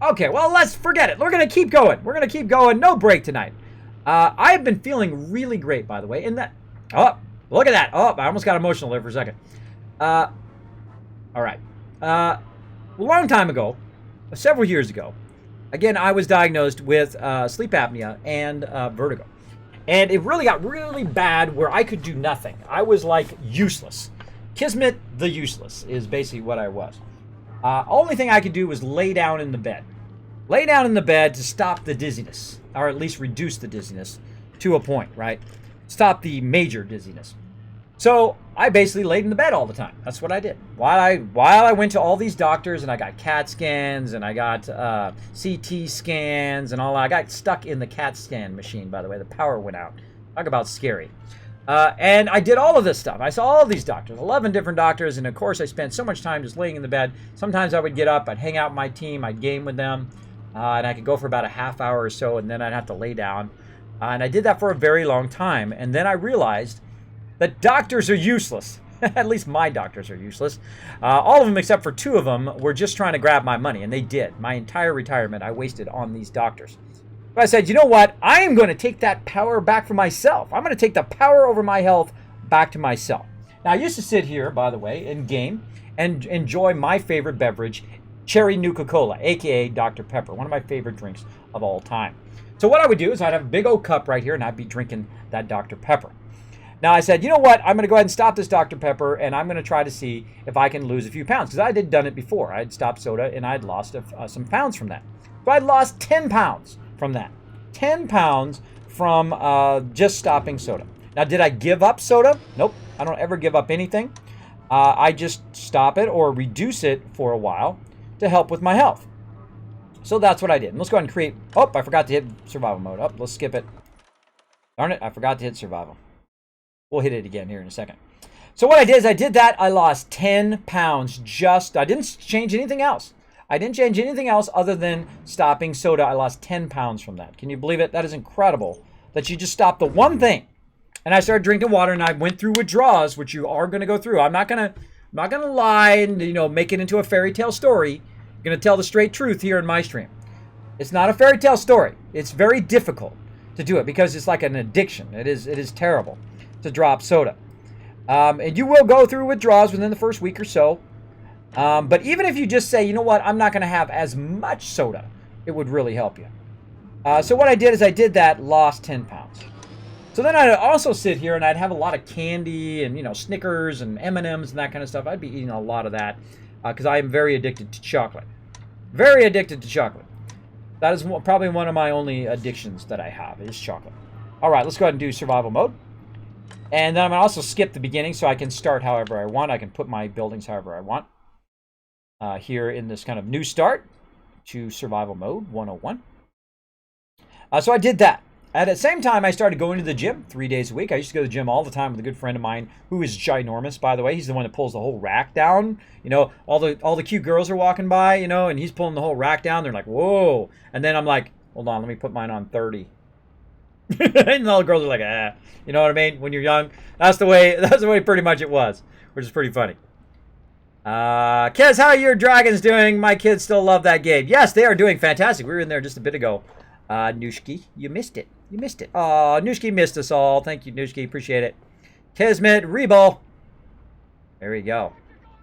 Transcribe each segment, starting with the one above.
Okay, well, let's forget it. We're going to keep going. We're going to keep going. No break tonight. I have been feeling really great, by the way. In that, oh, look at that. Oh, I almost got emotional there for a second. All right. A long time ago, several years ago, again, I was diagnosed with sleep apnea and vertigo. And it really got really bad where I could do nothing. I was like useless. Kismet the useless is basically what I was. Only thing I could do was lay down in the bed. Lay down in the bed to stop the dizziness, or at least reduce the dizziness to a point, right? Stop the major dizziness. So I basically laid in the bed all the time. That's what I did. While I went to all these doctors and I got CAT scans and I got CT scans and all that. I got stuck in the CAT scan machine, by the way. The power went out. Talk about scary. And I did all of this stuff. I saw all of these doctors, 11 different doctors, and of course I spent so much time just laying in the bed. Sometimes I would get up, I'd hang out with my team, I'd game with them, and I could go for about a half hour or so, and then I'd have to lay down. And I did that for a very long time, and then I realized that doctors are useless. At least my doctors are useless. All of them except for 2 of them were just trying to grab my money, and they did. My entire retirement I wasted on these doctors. But I said, you know what? I am going to take that power back for myself. I'm going to take the power over my health back to myself. Now, I used to sit here, by the way, and game and enjoy my favorite beverage, Cherry Nuka-Cola, a.k.a. Dr. Pepper, one of my favorite drinks of all time. So what I would do is I'd have a big old cup right here, and I'd be drinking that Dr. Pepper. Now, I said, you know what? I'm going to go ahead and stop this Dr. Pepper, and I'm going to try to see if I can lose a few pounds, because I had done it before. I'd stopped soda, and I'd lost some pounds from that. So I'd lost 10 pounds from that. 10 pounds from just stopping soda. Now, did I give up soda? Nope. I don't ever give up anything. I just stop it or reduce it for a while to help with my health. So that's what I did. And let's go ahead and create... Oh, I forgot to hit survival mode. Oh, let's skip it. Darn it, I forgot to hit survival. We'll hit it again here in a second. So what I did is I did that. I lost 10 pounds just... I didn't change anything else. I didn't change anything else other than stopping soda. I lost 10 pounds from that. Can you believe it? That is incredible that you just stopped the one thing. And I started drinking water, and I went through withdrawals, which you are going to go through. I'm not going to lie and make it into a fairy tale story. I'm going to tell the straight truth here in my stream. It's not a fairy tale story. It's very difficult to do it because it's like an addiction. It is terrible to drop soda. And you will go through withdrawals within the first week or so. But even if you just say, you know what, I'm not going to have as much soda, it would really help you. So what I did is I did that, lost 10 pounds. So then I'd also sit here and I'd have a lot of candy and, Snickers and M&Ms and that kind of stuff. I'd be eating a lot of that because I am very addicted to chocolate. Very addicted to chocolate. That is probably one of my only addictions that I have is chocolate. All right, let's go ahead and do survival mode. And then I'm going to also skip the beginning so I can start however I want. I can put my buildings however I want. Here in this kind of new start to survival mode 101. So I did that. At the same time, I started going to the gym 3 days a week. I used to go to the gym all the time with a good friend of mine who is ginormous, by the way. He's the one that pulls the whole rack down. All the cute girls are walking by, and he's pulling the whole rack down. They're like, whoa. And then I'm like, hold on, let me put mine on 30. And all the girls are like, ah. You know what I mean? When you're young, that's the way pretty much it was, which is pretty funny. Kids, how are your dragons doing? My kids still love that game. Yes, they are doing fantastic. We were in there just a bit ago. Nushki, you missed it. You missed it. Oh, Nushki missed us all. Thank you, Nushki. Appreciate it. Kismet, Rebel. There we go.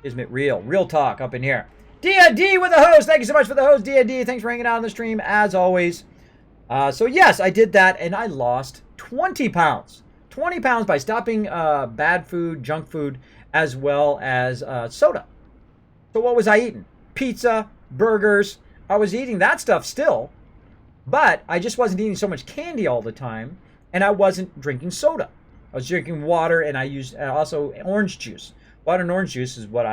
Kismet, real talk up in here. D&D with the host. Thank you so much for the host, D&D. Thanks for hanging out on the stream, as always. So, yes, I did that, and I lost 20 pounds. 20 pounds by stopping bad food, junk food, as well as soda. So what was I eating? Pizza, burgers. I was eating that stuff still, but I just wasn't eating so much candy all the time, and I wasn't drinking soda. I was drinking water, and I used also orange juice. Water and orange juice is what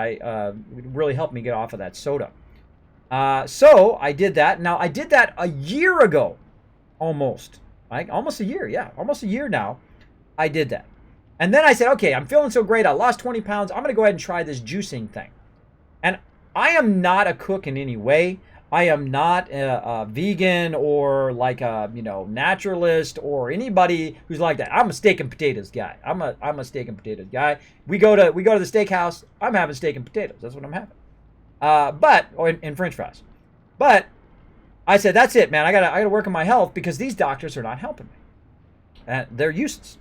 really helped me get off of that soda. So I did that. Now, I did that a year ago, almost. Almost a year, yeah. Almost a year now, I did that. And then I said, okay, I'm feeling so great. I lost 20 pounds. I'm going to go ahead and try this juicing thing. And I am not a cook in any way. I am not a vegan or like a naturalist or anybody who's like that. I'm a steak and potatoes guy. I'm a steak and potatoes guy. We go to the steakhouse. I'm having steak and potatoes. That's what I'm having. And French fries. But I said, that's it, man. I gotta work on my health because these doctors are not helping me. And they're useless.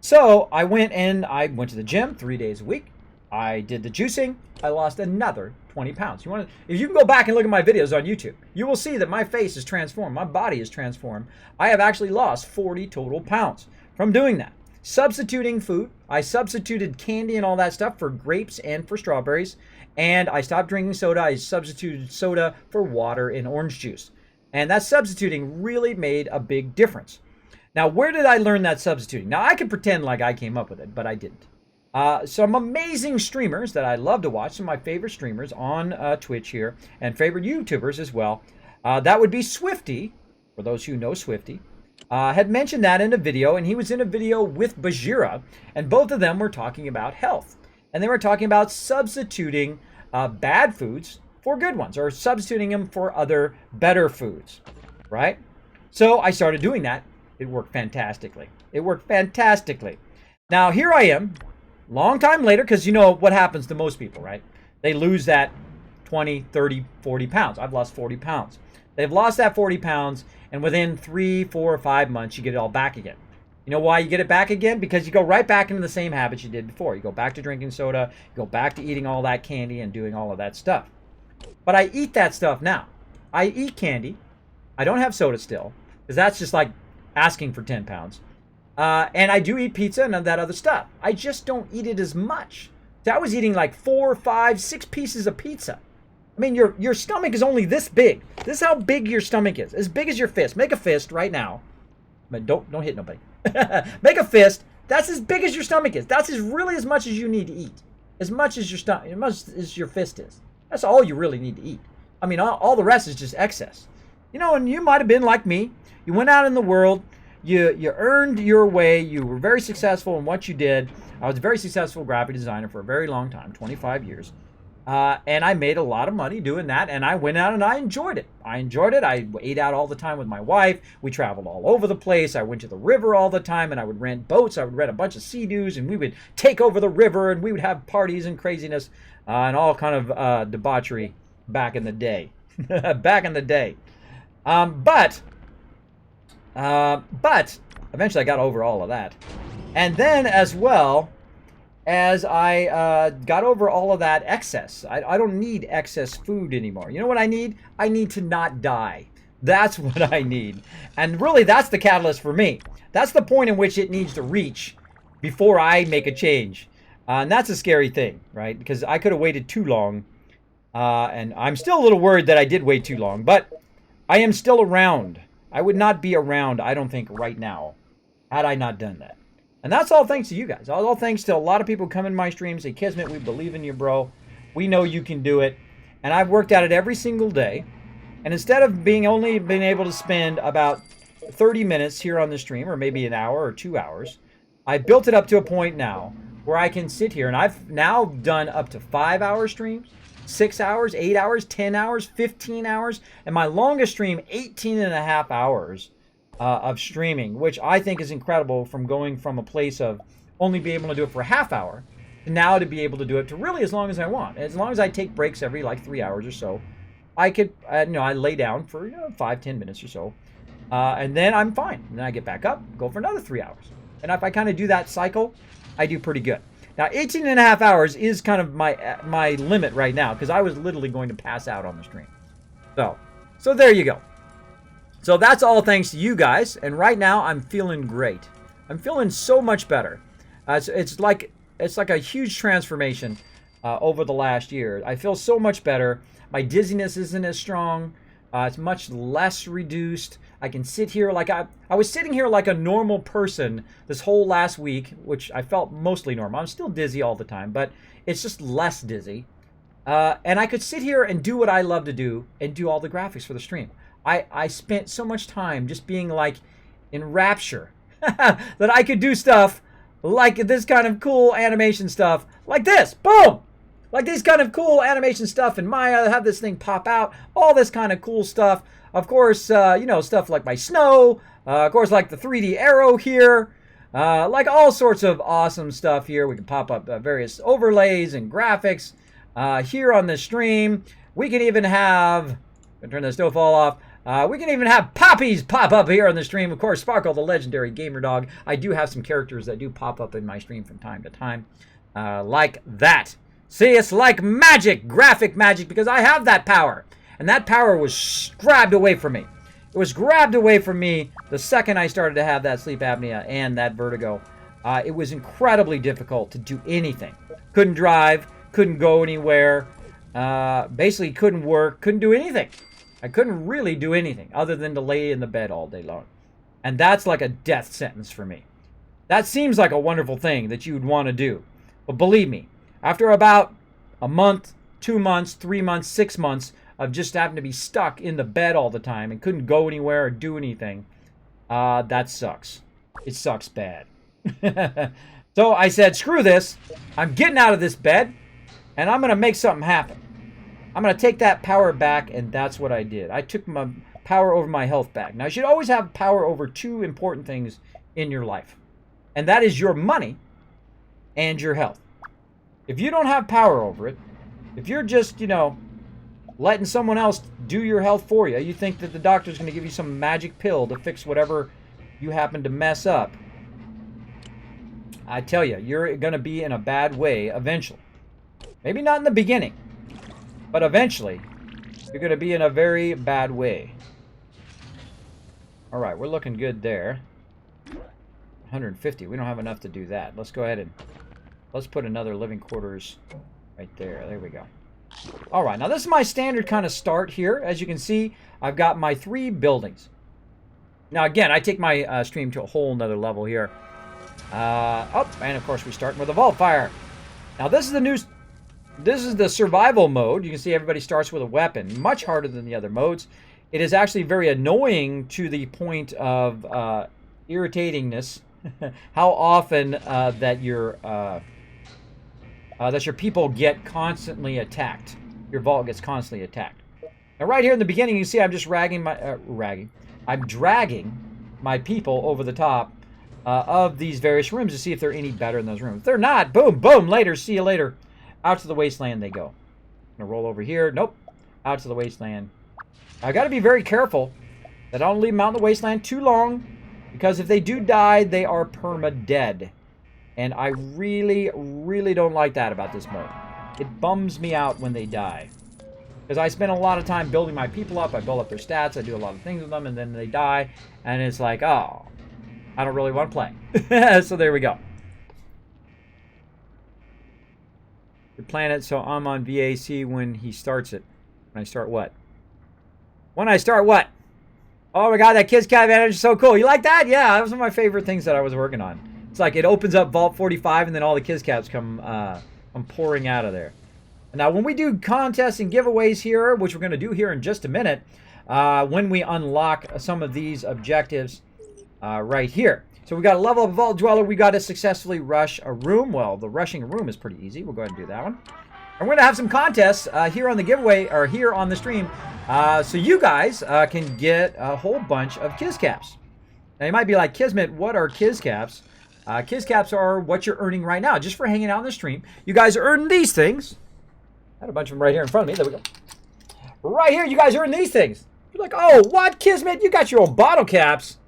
So I went to the gym 3 days a week. I did the juicing. I lost another 20 pounds. If you can go back and look at my videos on YouTube, you will see that my face is transformed. My body is transformed. I have actually lost 40 total pounds from doing that. Substituting food. I substituted candy and all that stuff for grapes and for strawberries. And I stopped drinking soda. I substituted soda for water and orange juice. And that substituting really made a big difference. Now, where did I learn that substituting? Now, I can pretend like I came up with it, but I didn't. Some amazing streamers that I love to watch, some of my favorite streamers on Twitch here, and favorite YouTubers as well. That would be Swifty, for those who know Swifty. Had mentioned that in a video, and he was in a video with Bajira, and both of them were talking about health. And they were talking about substituting bad foods for good ones, or substituting them for other better foods, right? So I started doing that. It worked fantastically. It worked fantastically. Now, here I am, long time later, because you know what happens to most people, right? They lose that 20, 30, 40 pounds. I've lost 40 pounds. They've lost that 40 pounds, and within 3, 4, or 5 months, you get it all back again. You know why you get it back again? Because you go right back into the same habits you did before. You go back to drinking soda, you go back to eating all that candy and doing all of that stuff. But I eat that stuff now. I eat candy. I don't have soda still, because that's just like asking for 10 pounds. And I do eat pizza and that other stuff. I just don't eat it as much. So I was eating like 4, 5, 6 pieces of pizza. I mean, your stomach is only this big. This is how big your stomach is. As big as your fist. Make a fist right now. But don't hit nobody. Make a fist. That's as big as your stomach is. That's really as much as you need to eat. As much as your stomach, as much as your fist is. That's all you really need to eat. I mean, all the rest is just excess. You know, and you might have been like me. You went out in the world. You earned your way. You were very successful in what you did. I was a very successful graphic designer for a very long time, 25 years. And I made a lot of money doing that, and I went out and I enjoyed it. I ate out all the time with my wife. We traveled all over the place. I went to the river all the time, and I would rent boats. I would rent a bunch of Sea-Doos, and we would take over the river, and we would have parties and craziness and all kind of debauchery back in the day. Back in the day. But eventually I got over all of that. And then as well, as I got over all of that excess. I don't need excess food anymore. You know what I need? I need to not die. That's what I need. And really, that's the catalyst for me. That's the point in which it needs to reach before I make a change. And that's a scary thing, right? Because I could have waited too long. And I'm still a little worried that I did wait too long. But I am still around. I would not be around, I don't think, right now, had I not done that. And that's all thanks to you guys. All thanks to a lot of people come in my streams, say, Kismet, we believe in you, bro. We know you can do it. And I've worked at it every single day. And instead of only being able to spend about 30 minutes here on the stream, or maybe an hour or 2 hours, I built it up to a point now where I can sit here. And I've now done up to 5-hour streams, 6 hours, 8 hours, 10 hours, 15 hours. And my longest stream, 18 and a half hours. Of streaming, which I think is incredible, from going from a place of only being able to do it for a half hour to now to be able to do it to really as long as I want. As long as I take breaks every like 3 hours or so, I could, I lay down for 5-10 minutes or so, and then I'm fine. And then I get back up, go for another 3 hours. And if I kind of do that cycle, I do pretty good. Now, 18 and a half hours is kind of my limit right now, because I was literally going to pass out on the stream. So there you go. So that's all thanks to you guys, and right now I'm feeling great. I'm feeling so much better. It's like a huge transformation over the last year. I feel so much better. My dizziness isn't as strong. It's much less reduced. I can sit here like I was sitting here like a normal person this whole last week, which I felt mostly normal. I'm still dizzy all the time, but it's just less dizzy. And I could sit here and do what I love to do and do all the graphics for the stream. I spent so much time just being like in rapture that I could do stuff like this kind of cool animation stuff like this. Boom! Like these kind of cool animation stuff in Maya, have this thing pop out, all this kind of cool stuff. Of course, stuff like my snow, of course, like the 3D arrow here, like all sorts of awesome stuff here. We can pop up various overlays and graphics here on the stream. We can even have Gonna turn the snowfall off. We can even have poppies pop up here on the stream. Of course, Sparkle, the legendary gamer dog. I do have some characters that do pop up in my stream from time to time. Like that. See, it's like magic, graphic magic, because I have that power. And that power was grabbed away from me. It was grabbed away from me the second I started to have that sleep apnea and that vertigo. It was incredibly difficult to do anything. Couldn't drive, couldn't go anywhere, basically couldn't work, couldn't do anything. I couldn't really do anything other than to lay in the bed all day long. And that's like a death sentence for me. That seems like a wonderful thing that you would want to do. But believe me, after about a month, 2 months, 3 months, 6 months of just having to be stuck in the bed all the time and couldn't go anywhere or do anything, that sucks. It sucks bad. So I said, screw this. I'm getting out of this bed, and I'm going to make something happen. I'm going to take that power back, and that's what I did. I took my power over my health back. Now, you should always have power over two important things in your life, and that is your money and your health. If you don't have power over it, if you're just, letting someone else do your health for you, you think that the doctor's going to give you some magic pill to fix whatever you happen to mess up, I tell you, you're going to be in a bad way eventually. Maybe not in the beginning, but eventually, you're going to be in a very bad way. All right, we're looking good there. 150. We don't have enough to do that. Let's go ahead and let's put another living quarters right there. There we go. All right, now this is my standard kind of start here. As you can see, I've got my 3 buildings. Now, again, I take my stream to a whole nother level here. And of course, we're starting with a vault fire. Now, this is the survival mode. You can see everybody starts with a weapon, much harder than the other modes. It is actually very annoying to the point of irritatingness. How often that your people get constantly attacked. Your vault gets constantly attacked. Now, right here in the beginning, you see I'm just I'm dragging my people over the top of these various rooms to see if they're any better in those rooms. If they're not, boom, boom, later, see you later. Out to the wasteland they go. I'm gonna roll over here. Nope. Out to the wasteland. I got to be very careful that I don't leave them out in the wasteland too long, because if they do die, they are perma-dead. And I really, really don't like that about this mode. It bums me out when they die. Because I spend a lot of time building my people up. I build up their stats. I do a lot of things with them. And then they die. And it's like, oh, I don't really want to play. So there we go. The planet, so I'm on BAC when he starts it. When I start what? When I start what? Oh my god, that Kids Cat advantage is so cool. You like that? Yeah, that was one of my favorite things that I was working on. It's like it opens up Vault 45 and then all the Kids Cats come pouring out of there. Now, when we do contests and giveaways here, which we're going to do here in just a minute, when we unlock some of these objectives right here. So we got a level up Vault Dweller. We got to successfully rush a room. Well, the rushing a room is pretty easy. We'll go ahead and do that one. And we're going to have some contests here on the giveaway, or here on the stream, so you guys can get a whole bunch of Kiz Caps. Now, you might be like, Kismet, what are Kiz Caps? Kiz Caps are what you're earning right now, just for hanging out on the stream. You guys earn these things. I had a bunch of them right here in front of me. There we go. Right here, you guys earn these things. You're like, oh, what, Kismet? You got your own bottle caps.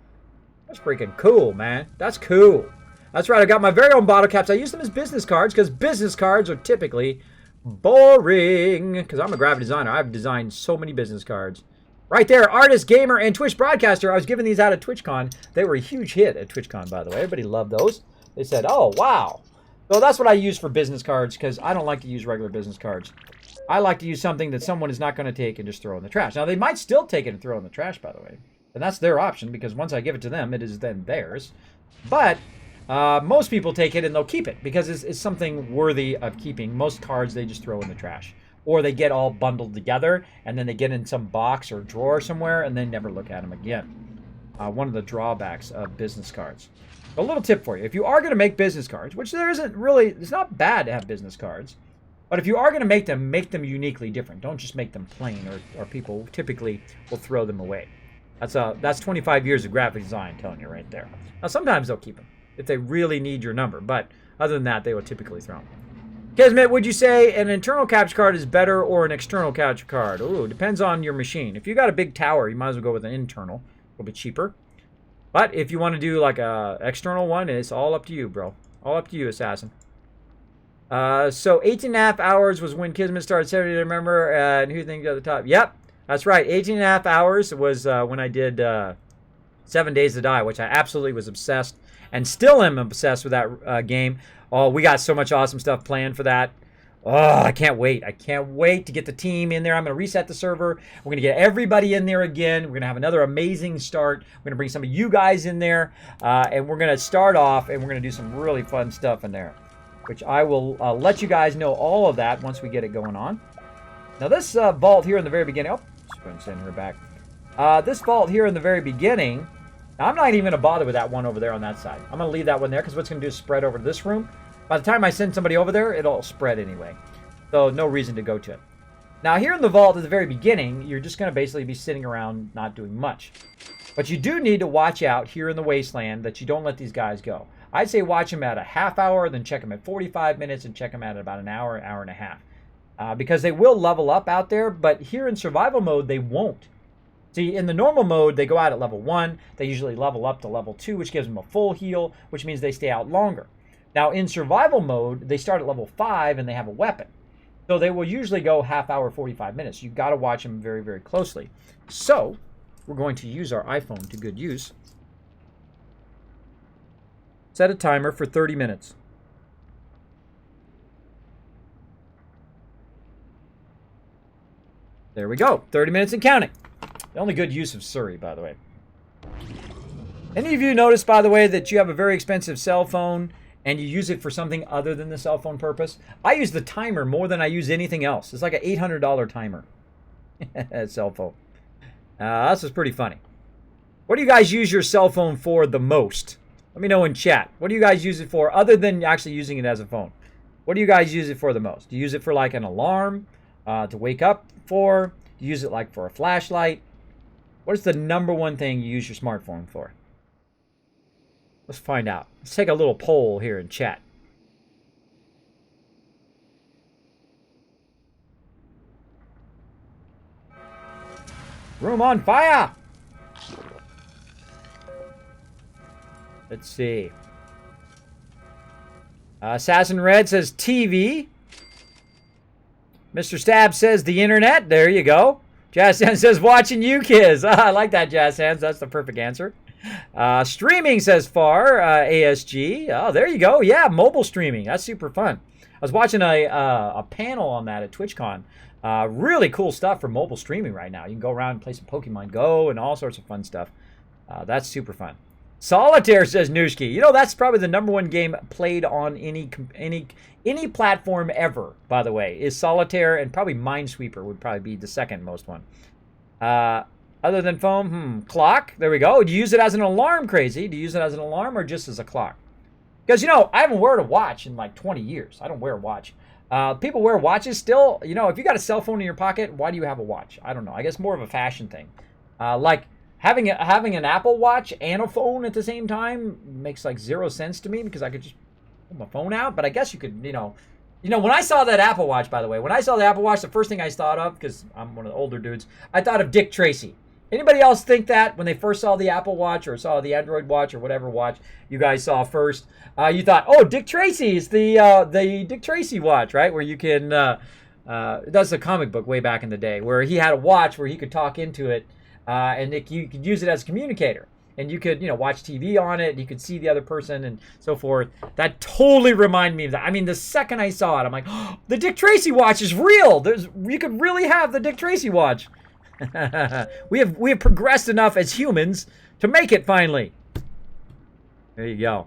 That's freaking cool, man. That's cool. That's right. I got my very own bottle caps. I use them as business cards because business cards are typically boring. Because I'm a graphic designer. I've designed so many business cards. Right there, artist, gamer, and Twitch broadcaster. I was giving these out at TwitchCon. They were a huge hit at TwitchCon, by the way. Everybody loved those. They said, oh, wow. So that's what I use for business cards, because I don't like to use regular business cards. I like to use something that someone is not going to take and just throw in the trash. Now, they might still take it and throw it in the trash, by the way. And that's their option, because once I give it to them, it is then theirs. But most people take it and they'll keep it, because it's something worthy of keeping. Most cards, they just throw in the trash. Or they get all bundled together, and then they get in some box or drawer somewhere, and then never look at them again. One of the drawbacks of business cards. A little tip for you. If you are going to make business cards, which there isn't really, it's not bad to have business cards, but if you are going to make them uniquely different. Don't just make them plain, or people typically will throw them away. That's 25 years of graphic design telling you right there. Now, sometimes they'll keep them if they really need your number, but other than that, they will typically throw them. Kismet, would you say an internal capture card is better or an external capture card? Ooh, depends on your machine. If you got a big tower, you might as well go with an internal. A little bit cheaper. But if you want to do like a external one, it's all up to you, bro. All up to you, Assassin. So 18.5 hours was when Kismet started 70, I remember. And who thinks at the top? Yep, that's right. 18.5 hours was when I did 7 Days to Die, which I absolutely was obsessed. And still am obsessed with that game. Oh, we got so much awesome stuff planned for that. Oh, I can't wait. I can't wait to get the team in there. I'm going to reset the server. We're going to get everybody in there again. We're going to have another amazing start. We're going to bring some of you guys in there. And we're going to start off, and we're going to do some really fun stuff in there, which I will let you guys know all of that once we get it going on. Now, this vault here in the very beginning. Oh, just going to send her back. This vault here in the very beginning. Now, I'm not even going to bother with that one over there on that side. I'm going to leave that one there because what's going to do is spread over to this room. By the time I send somebody over there, it'll spread anyway. So no reason to go to it. Now here in the vault at the very beginning, you're just going to basically be sitting around not doing much. But you do need to watch out here in the wasteland that you don't let these guys go. I'd say watch them at a half hour, then check them at 45 minutes, and check them at about an hour, hour and a half. Because they will level up out there, but here in survival mode, they won't. See, in the normal mode, they go out at level 1. They usually level up to level 2, which gives them a full heal, which means they stay out longer. Now, in survival mode, they start at level 5, and they have a weapon. So they will usually go half hour, 45 minutes. You've got to watch them very, very closely. So, we're going to use our iPhone to good use. Set a timer for 30 minutes. There we go. 30 minutes and counting. The only good use of Surrey, by the way. Any of you notice, by the way, that you have a very expensive cell phone and you use it for something other than the cell phone purpose? I use the timer more than I use anything else. It's like an $800 timer. Cell phone. This is pretty funny. What do you guys use your cell phone for the most? Let me know in chat. What do you guys use it for other than actually using it as a phone? What do you guys use it for the most? Do you use it for like an alarm to wake up for? Do you use it like for a flashlight? What is the number one thing you use your smartphone for? Let's find out. Let's take a little poll here in chat. Room on fire! Let's see. Assassin Red says TV. Mr. Stab says the internet. There you go. Jazz Hands says watching you kids. I like that, Jazz Hands. That's the perfect answer. Streaming says far. ASG. Oh, there you go. Yeah, mobile streaming. That's super fun. I was watching a panel on that at TwitchCon. Really cool stuff for mobile streaming right now. You can go around and play some Pokemon Go and all sorts of fun stuff. That's super fun. Solitaire says Nooshki. You know, that's probably the number one game played on any platform ever, by the way, is Solitaire, and probably Minesweeper would probably be the second most one. Other than phone, clock. There we go. Do you use it as an alarm, Crazy? Do you use it as an alarm or just as a clock? Because, you know, I haven't worn a watch in like 20 years. I don't wear a watch. People wear watches still. You know, if you got a cell phone in your pocket, why do you have a watch? I don't know. I guess more of a fashion thing. Like having an Apple Watch and a phone at the same time makes like 0 sense to me because I could just pull my phone out. But I guess you could, you know, when I saw that Apple Watch, by the way, when I saw the Apple Watch, the first thing I thought of, because I'm one of the older dudes, I thought of Dick Tracy. Anybody else think that when they first saw the Apple Watch or saw the Android Watch or whatever watch you guys saw first, you thought, oh, Dick Tracy is the Dick Tracy watch, right? Where you can, that's a comic book way back in the day, where he had a watch where he could talk into it, and you could use it as a communicator. And you could, watch TV on it. You could see the other person and so forth. That totally reminded me of that. I mean, the second I saw it, I'm like, oh, the Dick Tracy watch is real. You could really have the Dick Tracy watch. we have progressed enough as humans to make it finally. There you go.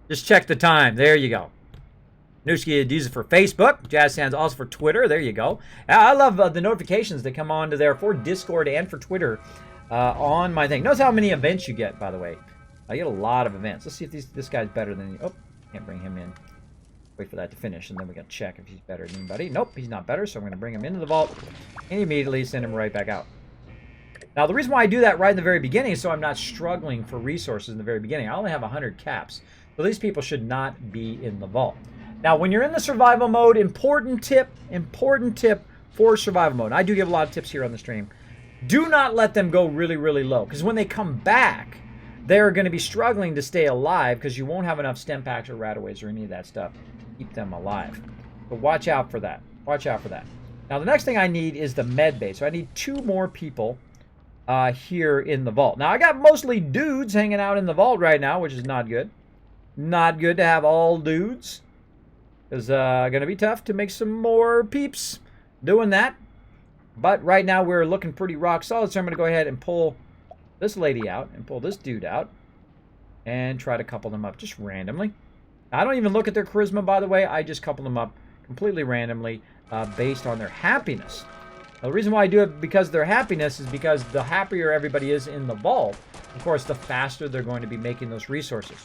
Just check the time. There you go. Nooshki uses it for Facebook. Jazz Sands also for Twitter. There you go. I love the notifications that come on to there for Discord and for Twitter on my thing. Notice how many events you get, by the way. I get a lot of events. Let's see if this guy's better than you. Oh, can't bring him in. Wait for that to finish, and then we got to check if he's better than anybody. Nope, he's not better, so I'm going to bring him into the vault and immediately send him right back out. Now, the reason why I do that right in the very beginning is so I'm not struggling for resources in the very beginning. I only have 100 caps, so these people should not be in the vault. Now, when you're in the survival mode, important tip for survival mode. I do give a lot of tips here on the stream. Do not let them go really, really low, because when they come back, they're going to be struggling to stay alive because you won't have enough stem packs or rataways or any of that stuff to keep them alive. But watch out for that. Watch out for that. Now, the next thing I need is the med bay. So I need 2 more people here in the vault. Now, I got mostly dudes hanging out in the vault right now, which is not good. Not good to have all dudes. It's going to be tough to make some more peeps doing that. But right now, we're looking pretty rock solid. So I'm going to go ahead and pull this lady out and pull this dude out and try to couple them up just randomly. I don't even look at their charisma, by the way. I just couple them up completely randomly based on their happiness. Now, the reason why I do it because of their happiness is because the happier everybody is in the vault, of course, the faster they're going to be making those resources.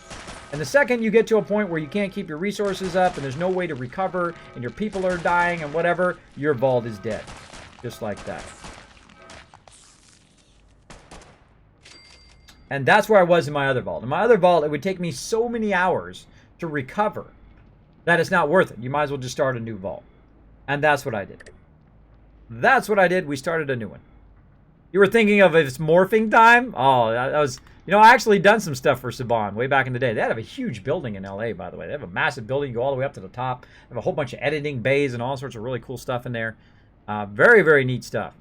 And the second you get to a point where you can't keep your resources up and there's no way to recover and your people are dying and whatever, your vault is dead. Just like that. And that's where I was in my other vault. In my other vault, it would take me so many hours to recover that it's not worth it. You might as well just start a new vault. And that's what I did. That's what I did. We started a new one. You were thinking of it's morphing time? Oh, that was... You know, I actually done some stuff for Saban way back in the day. They have a huge building in LA, by the way. They have a massive building. You go all the way up to the top. They have a whole bunch of editing bays and all sorts of really cool stuff in there. Very, very neat stuff.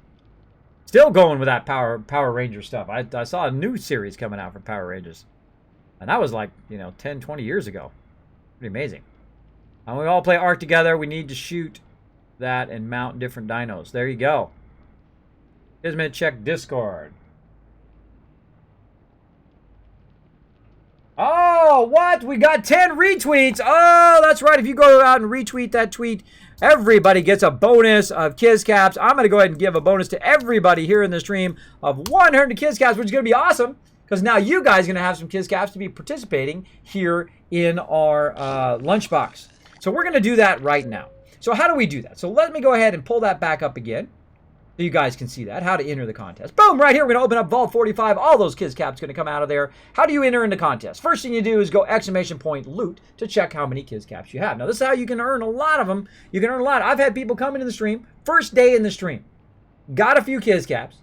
Still going with that Power Ranger stuff. I saw a new series coming out for Power Rangers. And that was like, 10, 20 years ago. Pretty amazing. And we all play Ark together. We need to shoot that and mount different dinos. There you go. Kismet, check Discord. Oh, what? We got 10 retweets. Oh, that's right. If you go out and retweet that tweet, everybody gets a bonus of Kiz Caps. I'm going to go ahead and give a bonus to everybody here in the stream of 100 Kiz Caps, which is going to be awesome because now you guys are going to have some Kiz Caps to be participating here in our lunchbox. So we're going to do that right now. So how do we do that? So let me go ahead and pull that back up again. So you guys can see that, how to enter the contest. Boom, right here, we're going to open up Vault 45. All those Kiz Caps going to come out of there. How do you enter in the contest? First thing you do is go ! Loot to check how many Kiz Caps you have. Now, this is how you can earn a lot of them. You can earn a lot. I've had people come into the stream, first day in the stream, got a few Kiz Caps,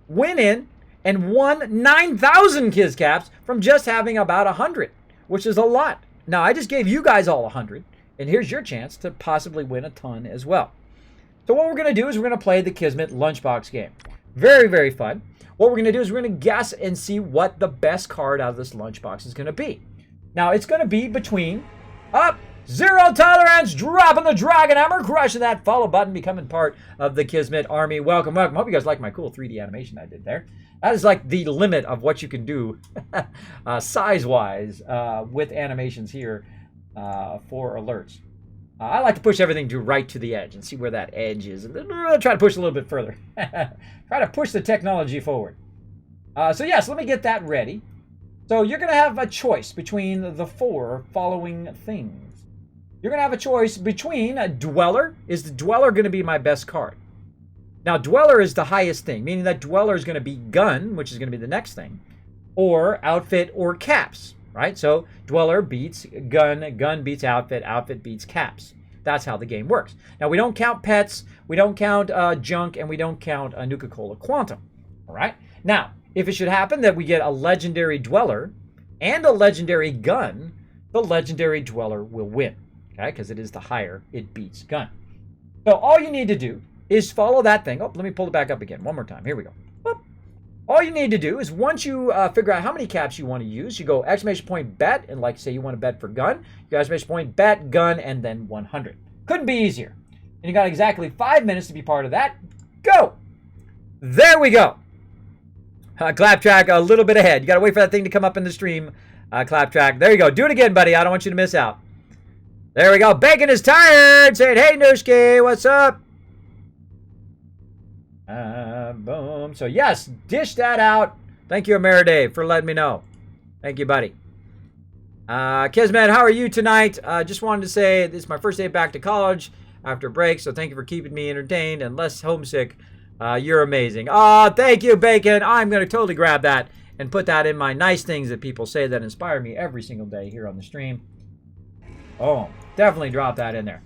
went in, and won 9,000 Kiz Caps from just having about 100, which is a lot. Now, I just gave you guys all 100, and here's your chance to possibly win a ton as well. So what we're going to do is we're going to play the Kismet Lunchbox game. Very, very fun. What we're going to do is we're going to guess and see what the best card out of this lunchbox is going to be. Now, it's going to be between Zero Tolerance, dropping the Dragon Hammer, crushing that follow button, becoming part of the Kismet Army. Welcome, welcome. Hope you guys like my cool 3D animation I did there. That is like the limit of what you can do size-wise with animations here for alerts. I like to push everything right to the edge and see where that edge is. Try to push a little bit further. Try to push the technology forward. So yes, let me get that ready. So you're going to have a choice between the 4 following things. You're going to have a choice between a Dweller. Is the Dweller going to be my best card? Now, Dweller is the highest thing, meaning that Dweller is going to be Gun, which is going to be the next thing, or Outfit or Caps. Right? So Dweller beats Gun, Gun beats Outfit, Outfit beats Caps. That's how the game works. Now, we don't count pets, we don't count junk, and we don't count Nuka-Cola Quantum. All right? Now, if it should happen that we get a legendary Dweller and a legendary Gun, the legendary Dweller will win. Okay? Because it is the higher, it beats Gun. So all you need to do is follow that thing. Oh, let me pull it back up again. One more time. Here we go. Whoop. All you need to do is once you figure out how many caps you want to use, you go ! Bet, and like say you want to bet for Gun, you go ! Bet, Gun, and then 100. Couldn't be easier. And you got exactly 5 minutes to be part of that. Go! There we go. Claptrack a little bit ahead. You got to wait for that thing to come up in the stream. Claptrack. There you go. Do it again, buddy. I don't want you to miss out. There we go. Bacon is tired. Saying, hey, Nooshki, what's up? Boom. So, yes, dish that out. Thank you, Ameriday, for letting me know. Thank you, buddy. Kismet, how are you tonight? Just wanted to say this is my first day back to college after a break, so thank you for keeping me entertained and less homesick. You're amazing. Oh, thank you, Bacon. I'm going to totally grab that and put that in my nice things that people say that inspire me every single day here on the stream. Oh, Definitely drop that in there.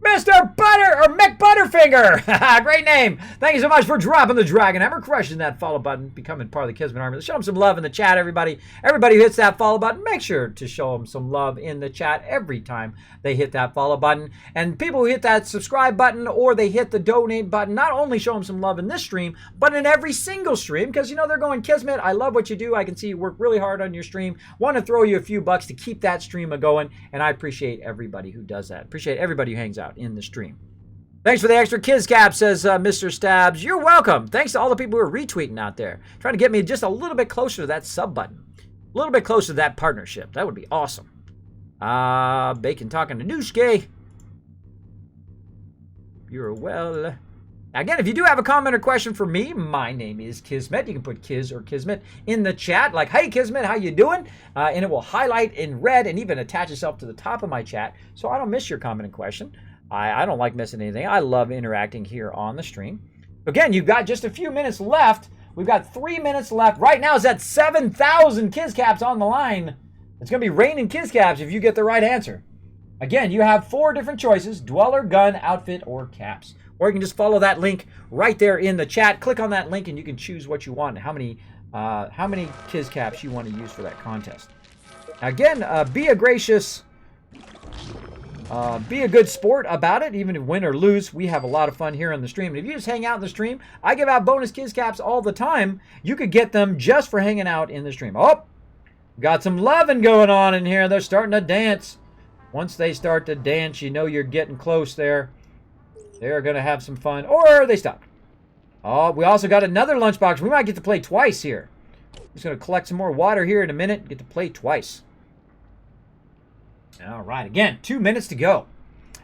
Mr. Butter or McButterfinger. Great name. Thank you so much for dropping the Dragon Hammer, crushing that follow button, becoming part of the Kismet Army. Let's show them some love in the chat, everybody. Everybody who hits that follow button, make sure to show them some love in the chat every time they hit that follow button. And people who hit that subscribe button or they hit the donate button, not only show them some love in this stream, but in every single stream, because, you know, they're going, Kismet, I love what you do. I can see you work really hard on your stream. Want to throw you a few bucks to keep that stream going, and I appreciate everybody who does that. Appreciate everybody who hangs out in the stream. Thanks for the extra Kiz Cap, says Mr. Stabs. You're welcome. Thanks to all the people who are retweeting out there. Trying to get me just a little bit closer to that sub button. A little bit closer to that partnership. That would be awesome. Bacon talking to Nooshke. You're well. Again, if you do have a comment or question for me, my name is Kismet. You can put Kiz or Kismet in the chat. Like, hey, Kismet, how you doing? And it will highlight in red and even attach itself to the top of my chat so I don't miss your comment and question. I don't like missing anything. I love interacting here on the stream. Again, you've got just a few minutes left. We've got 3 minutes left. Right now is at 7,000 Kiz Caps on the line. It's going to be raining Kiz Caps if you get the right answer. Again, you have 4 different choices: Dweller, Gun, Outfit, or Caps. Or you can just follow that link right there in the chat. Click on that link and you can choose what you want and how many Kiz Caps you want to use for that contest. Again, be a gracious... be a good sport about it, even if win or lose. We have a lot of fun here on the stream. And if you just hang out in the stream, I give out bonus Kiz Caps all the time. You could get them just for hanging out in the stream. Oh, got some loving going on in here. They're starting to dance. Once they start to dance, you know you're getting close there. They're going to have some fun. Or they stop. Oh, we also got another lunchbox. We might get to play twice here. Just going to collect some more water here in a minute. Get to play twice. All right, again, 2 minutes to go.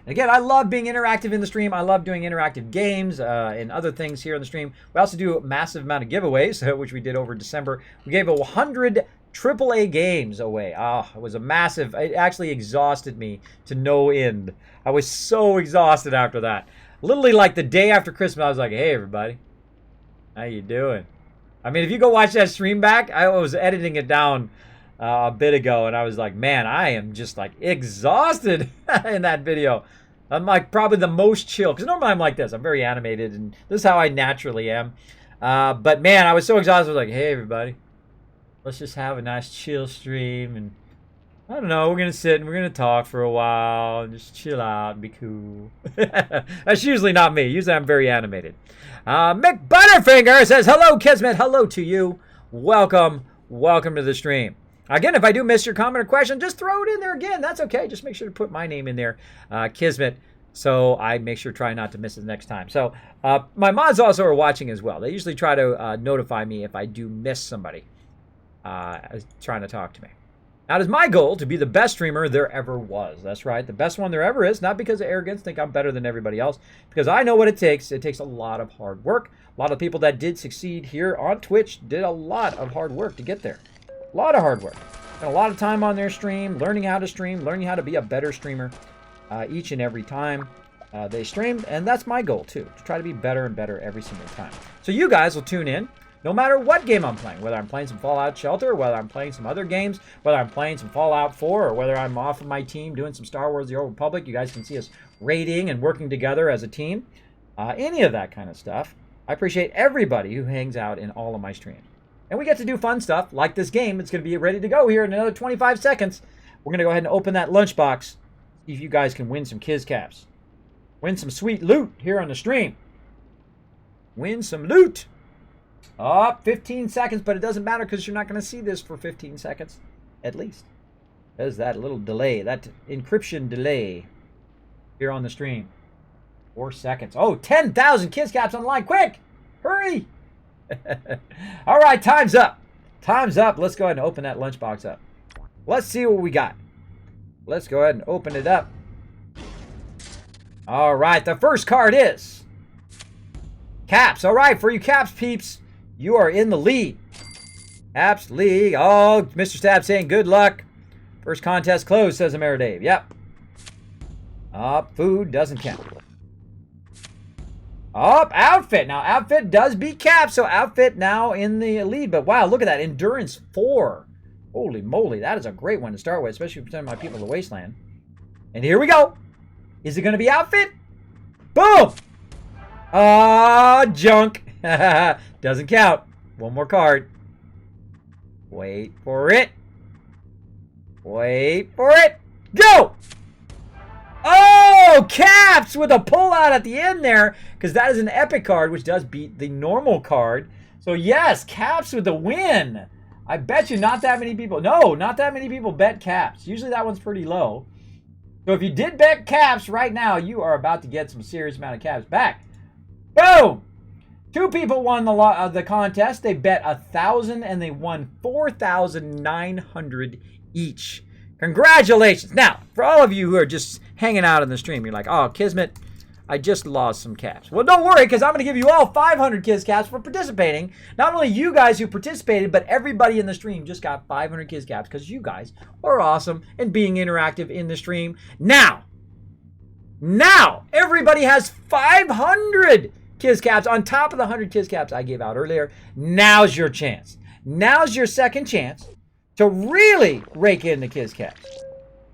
And again, I love being interactive in the stream. I love doing interactive games and other things here in the stream. We also do a massive amount of giveaways, which we did over December. We gave 100 AAA games away. It was a massive, it actually exhausted me to no end. I was so exhausted after that. Literally like the day after Christmas, I was like, hey, everybody, how you doing? I mean, if you go watch that stream back, I was editing it down a bit ago, and I was like, man, I am just like exhausted in that video. I'm like probably the most chill, because normally I'm like this. I'm very animated, and this is how I naturally am. But man, I was so exhausted. I was like, hey, everybody, let's just have a nice chill stream, and I don't know, we're going to sit and we're going to talk for a while and just chill out and be cool. That's usually not me. Usually I'm very animated. McButterfinger says, hello, Kismet. Hello to you. Welcome. Welcome to the stream. Again, if I do miss your comment or question, just throw it in there again. That's okay. Just make sure to put my name in there, Kismet, so I make sure to try not to miss it next time. So my mods also are watching as well. They usually try to notify me if I do miss somebody trying to talk to me. Now, it is my goal to be the best streamer there ever was. That's right, the best one there ever is. Not because of arrogance, think I'm better than everybody else. Because I know what it takes. It takes a lot of hard work. A lot of people that did succeed here on Twitch did a lot of hard work to get there. A lot of hard work. Spent a lot of time on their stream, learning how to stream, learning how to be a better streamer each and every time they stream. And that's my goal, too, to try to be better and better every single time. So you guys will tune in. No matter what game I'm playing, whether I'm playing some Fallout Shelter, whether I'm playing some other games, whether I'm playing some Fallout 4, or whether I'm off of my team doing some Star Wars The Old Republic, you guys can see us raiding and working together as a team. Any of that kind of stuff. I appreciate everybody who hangs out in all of my streams. And we get to do fun stuff like this game. It's going to be ready to go here in another 25 seconds. We're going to go ahead and open that lunchbox. See if you guys can win some Kiz Caps. Win some sweet loot here on the stream. Win some loot. 15 seconds, but it doesn't matter because you're not going to see this for 15 seconds, at least. There's that little delay, that encryption delay here on the stream. 4 seconds. Oh, 10,000 Kiz Caps online. Quick! Hurry! All right, time's up. Time's up. Let's go ahead and open that lunchbox up. Let's see what we got. Let's go ahead and open it up. All right, the first card is Caps. All right, for you Caps peeps, you are in the lead. Caps League. Oh, Mr. Stab saying good luck. First contest closed, says Ameridave. Yep. Food doesn't count. Outfit. Now, Outfit does beat Caps, so Outfit now in the lead. But wow, look at that. Endurance 4. Holy moly, that is a great one to start with, especially for some of my people in the Wasteland. And here we go. Is it going to be outfit? Boom! Junk. Doesn't count. One more card. Wait for it. Wait for it. Go! Oh, Caps with a pullout at the end there, because that is an epic card, which does beat the normal card. So yes, Caps with the win. I bet you not that many people. No, not that many people bet Caps. Usually that one's pretty low. So if you did bet Caps right now, you are about to get some serious amount of Caps back. Boom! 2 people won the contest. They bet 1,000 and they won 4,900 each. Congratulations. Now, for all of you who are just hanging out on the stream, you're like, oh, Kismet, I just lost some Caps. Well, don't worry, because I'm going to give you all 500 Kiz Caps for participating. Not only you guys who participated, but everybody in the stream just got 500 Kiz Caps because you guys are awesome and being interactive in the stream. Now, everybody has 500 Kiz Caps on top of the 100 Kiz Caps I gave out earlier. Now's your chance. Now's your second chance to really rake in the Kiz Caps.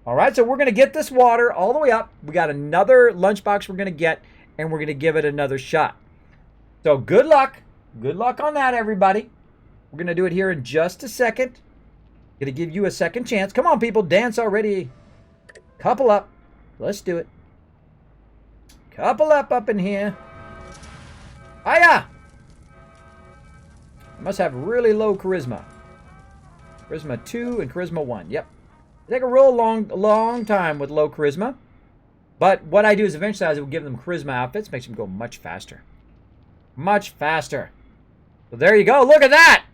All right, so we're going to get this water all the way up. We got another lunchbox we're going to get, and we're going to give it another shot. So good luck. Good luck on that, everybody. We're going to do it here in just a second. Going to give you a second chance. Come on, people. Dance already. Couple up. Let's do it. Couple up in here. Hiya! I must have really low charisma. Charisma 2 and charisma 1. Yep. Take a real long time with low charisma. But what I do is eventually I will give them charisma outfits. Makes them go much faster. Much faster. So there you go. Look at that.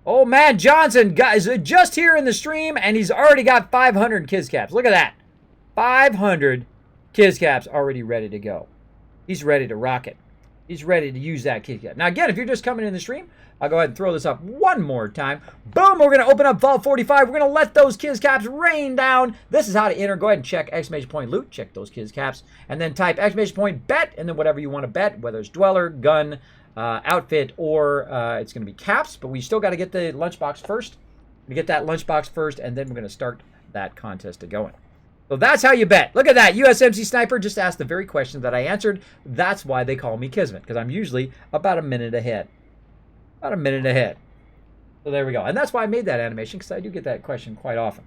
Old man Johnson is just here in the stream, and he's already got 500 Kiz Caps. Look at that. 500 Kiz Caps already ready to go. He's ready to rock it. He's ready to use that Kiz Cap. Now, again, if you're just coming in the stream, I'll go ahead and throw this up one more time. Boom, we're going to open up Vault 45. We're going to let those Kiz Caps rain down. This is how to enter. Go ahead and check exclamation point loot. Check those Kiz Caps. And then type exclamation point bet, and then whatever you want to bet, whether it's Dweller, Gun, Outfit, or it's going to be Caps. But we still got to get the lunchbox first. We get that lunchbox first, and then we're going to start that contest going. So that's how you bet. Look at that. USMC Sniper just asked the very question that I answered. That's why they call me Kismet, because I'm usually about a minute ahead. About a minute ahead. So there we go. And that's why I made that animation, because I do get that question quite often.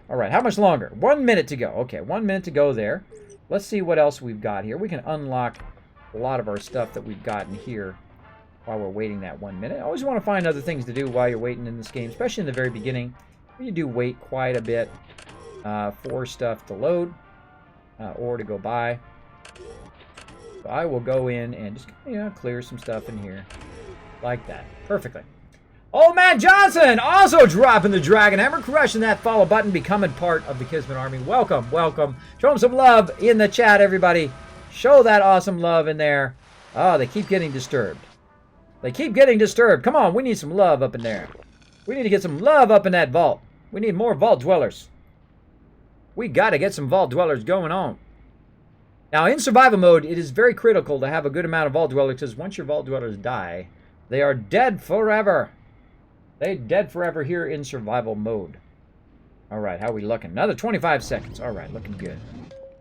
All right, how much longer? 1 minute to go. Okay, 1 minute to go there. Let's see what else we've got here. We can unlock a lot of our stuff that we've gotten here while we're waiting that 1 minute. I always want to find other things to do while you're waiting in this game, especially in the very beginning. You do wait quite a bit for stuff to load or to go by. So I will go in and just, clear some stuff in here like that. Perfectly. Old Man Johnson also dropping the Dragon Hammer, crushing that follow button, becoming part of the Kismet Army. Welcome, welcome. Show them some love in the chat, everybody. Show that awesome love in there. Oh, they keep getting disturbed. They keep getting disturbed. Come on, we need some love up in there. We need to get some love up in that vault. We need more vault dwellers. We got to get some vault dwellers going on. Now, in survival mode, it is very critical to have a good amount of vault dwellers, because once your vault dwellers die, they are dead forever. They're dead forever here in survival mode. All right, how are we looking? Another 25 seconds. All right, looking good.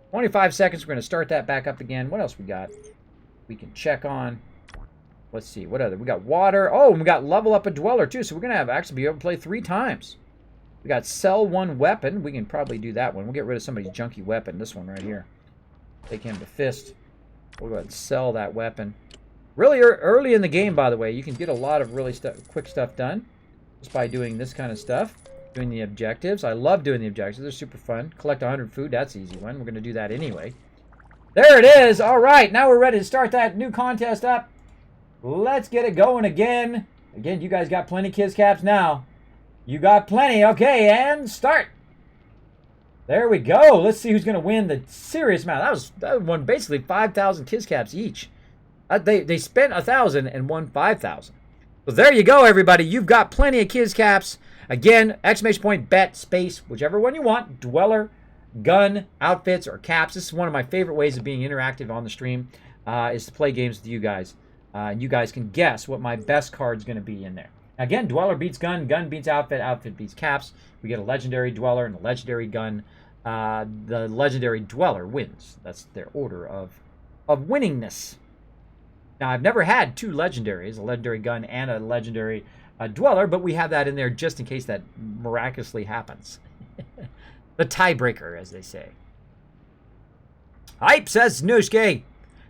25 seconds. We're going to start that back up again. What else we got? We can check on. Let's see. What other? We got water. Oh, and we got level up a dweller, too. So we're going to actually be able to play 3 times. We got sell 1 weapon. We can probably do that one. We'll get rid of somebody's junky weapon. This one right here. Take him to fist. We'll go ahead and sell that weapon. Really early in the game, by the way, you can get a lot of really quick stuff done just by doing this kind of stuff. Doing the objectives. I love doing the objectives. They're super fun. Collect 100 food. That's an easy one. We're going to do that anyway. There it is. All right. Now we're ready to start that new contest up. Let's get it going again. Again, you guys got plenty Kiz Caps now. You got plenty. Okay, and start. There we go. Let's see who's going to win the serious amount. That won basically 5,000 Kiz Caps each. They spent 1,000 and won 5,000. So there you go, everybody. You've got plenty of Kiz Caps. Again, exclamation point, bet, space, whichever one you want. Dweller, gun, outfits, or caps. This is one of my favorite ways of being interactive on the stream, is to play games with you guys. And you guys can guess what my best card's going to be in there. Again, Dweller beats Gun, Gun beats Outfit, Outfit beats Caps. We get a Legendary Dweller and a Legendary Gun the legendary dweller wins. That's their order of winningness. Now, I've never had two legendaries, a legendary gun and a legendary dweller, but we have that in there just in case that miraculously happens. The tiebreaker, as they say. Hype, says Nooshke.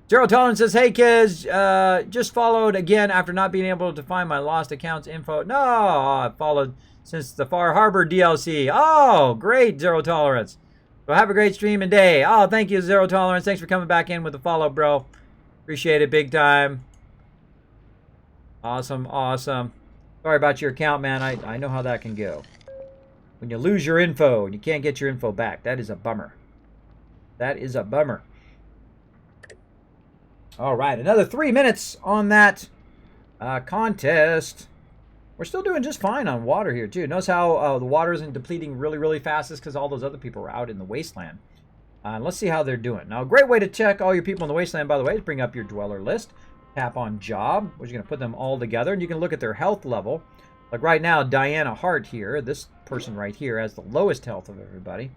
Zero Tolerance says, hey kids, just followed again after not being able to find my lost accounts info. No, I followed since the Far Harbor DLC. Oh, great, Zero Tolerance. Well, have a great stream and day. Oh, thank you, Zero Tolerance. Thanks for coming back in with the follow, bro. Appreciate it big time. Awesome, awesome. Sorry about your account, man. I know how that can go. When you lose your info and you can't get your info back, that is a bummer. That is a bummer. All right, another 3 minutes on that contest. We're still doing just fine on water here, too. Notice how the water isn't depleting really, really fast. It's because all those other people are out in the wasteland. Let's see how they're doing. Now, a great way to check all your people in the wasteland, by the way, is bring up your dweller list. Tap on job, which is going to put them all together. And you can look at their health level. Like right now, Diana Hart here, this person right here, has the lowest health of everybody.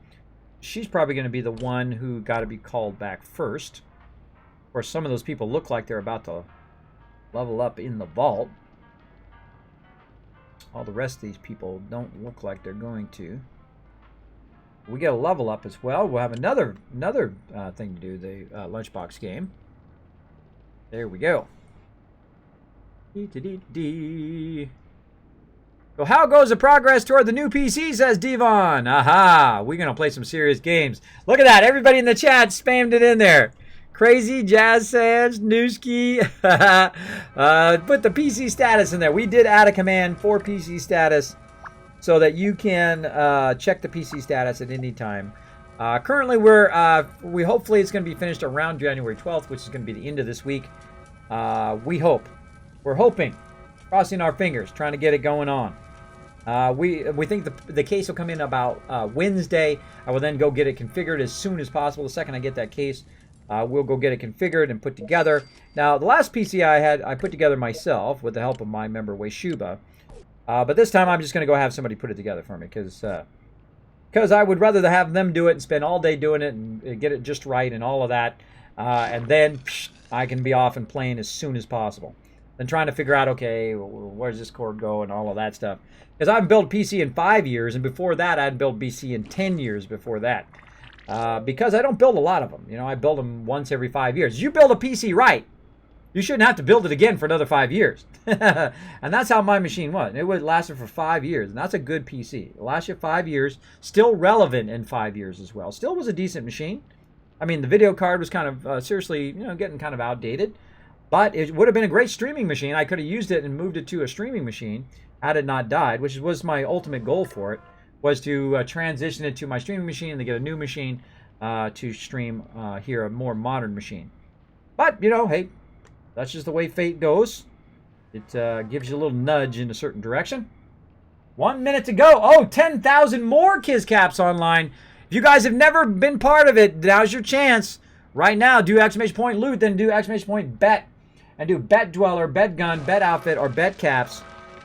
She's probably going to be the one who got to be called back first. Of course, some of those people look like they're about to level up in the vault. All the rest of these people don't look like they're going to. We get a level up as well. We'll have another thing to do, the lunchbox game. There we go. So how goes the progress toward the new PC, says Devon. Aha, we're going to play some serious games. Look at that. Everybody in the chat spammed it in there. Crazy, Jazz Sands, Nooski. Put the PC status in there. We did add a command for PC status so that you can check the PC status at any time. Currently, we hopefully it's going to be finished around January 12th, which is going to be the end of this week. We hope. We're hoping. Crossing our fingers, trying to get it going on. We think the case will come in about Wednesday. I will then go get it configured as soon as possible. The second I get that case, we'll go get it configured and put together. Now, the last PC I put together myself with the help of my member, Weishuba. But this time I'm just going to go have somebody put it together for me because I would rather have them do it and spend all day doing it and get it just right and all of that. And then I can be off and playing as soon as possible. Than trying to figure out, okay, where's this cord go and all of that stuff. Because I've built PC in 5 years, and before that I'd built PC in 10 years before that. Because I don't build a lot of them. You know, I build them once every 5 years. You build a PC right, you shouldn't have to build it again for another 5 years. And that's how my machine was. It would lasted for 5 years, and that's a good PC. It lasts you 5 years, still relevant in 5 years as well. Still was a decent machine. I mean, the video card was kind of seriously, you know, getting kind of outdated. But it would have been a great streaming machine. I could have used it and moved it to a streaming machine had it not died, which was my ultimate goal for it, was to transition it to my streaming machine and to get a new machine to stream here, a more modern machine. But, you know, hey, that's just the way fate goes. It gives you a little nudge in a certain direction. 1 minute to go. Oh, 10,000 more Kizcaps online. If you guys have never been part of it, now's your chance. Right now, do exclamation point loot, then do exclamation point bet. And do bet dweller, bet gun, bet outfit, or bet caps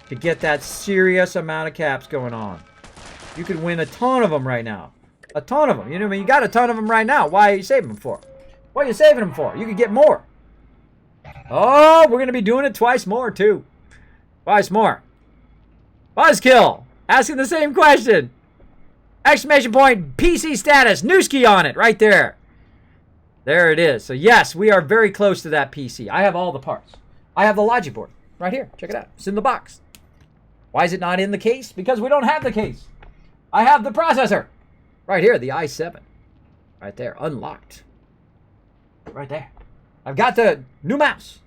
to get that serious amount of caps going on. You could win a ton of them right now. A ton of them. You know what I mean? You got a ton of them right now. Why are you saving them for? What are you saving them for? You could get more. Oh, we're going to be doing it twice more, too. Twice more. Buzzkill. Asking the same question. Exclamation point, PC status. Nooski on it. Right there. There it is. So yes, we are very close to that PC. I have all the parts. I have the logic board right here. Check it out. It's in the box. Why is it not in the case? Because we don't have the case. I have the processor. Right here, the i7. Right there, unlocked. Right there. I've got the new mouse.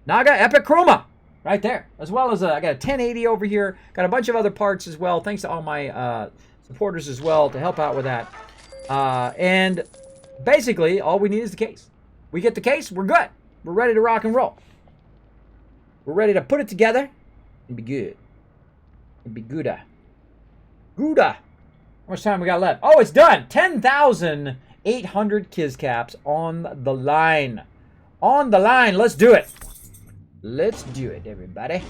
Naga Epic Chroma. Right there. As well as I got a 1080 over here. Got a bunch of other parts as well. Thanks to all my supporters as well to help out with that. And basically, all we need is the case. We get the case, we're good. We're ready to rock and roll. We're ready to put it together and be good. And be gooda. Gooda. How much time we got left? Oh, it's done. 10,800 Kizcaps on the line. On the line. Let's do it. Let's do it, everybody.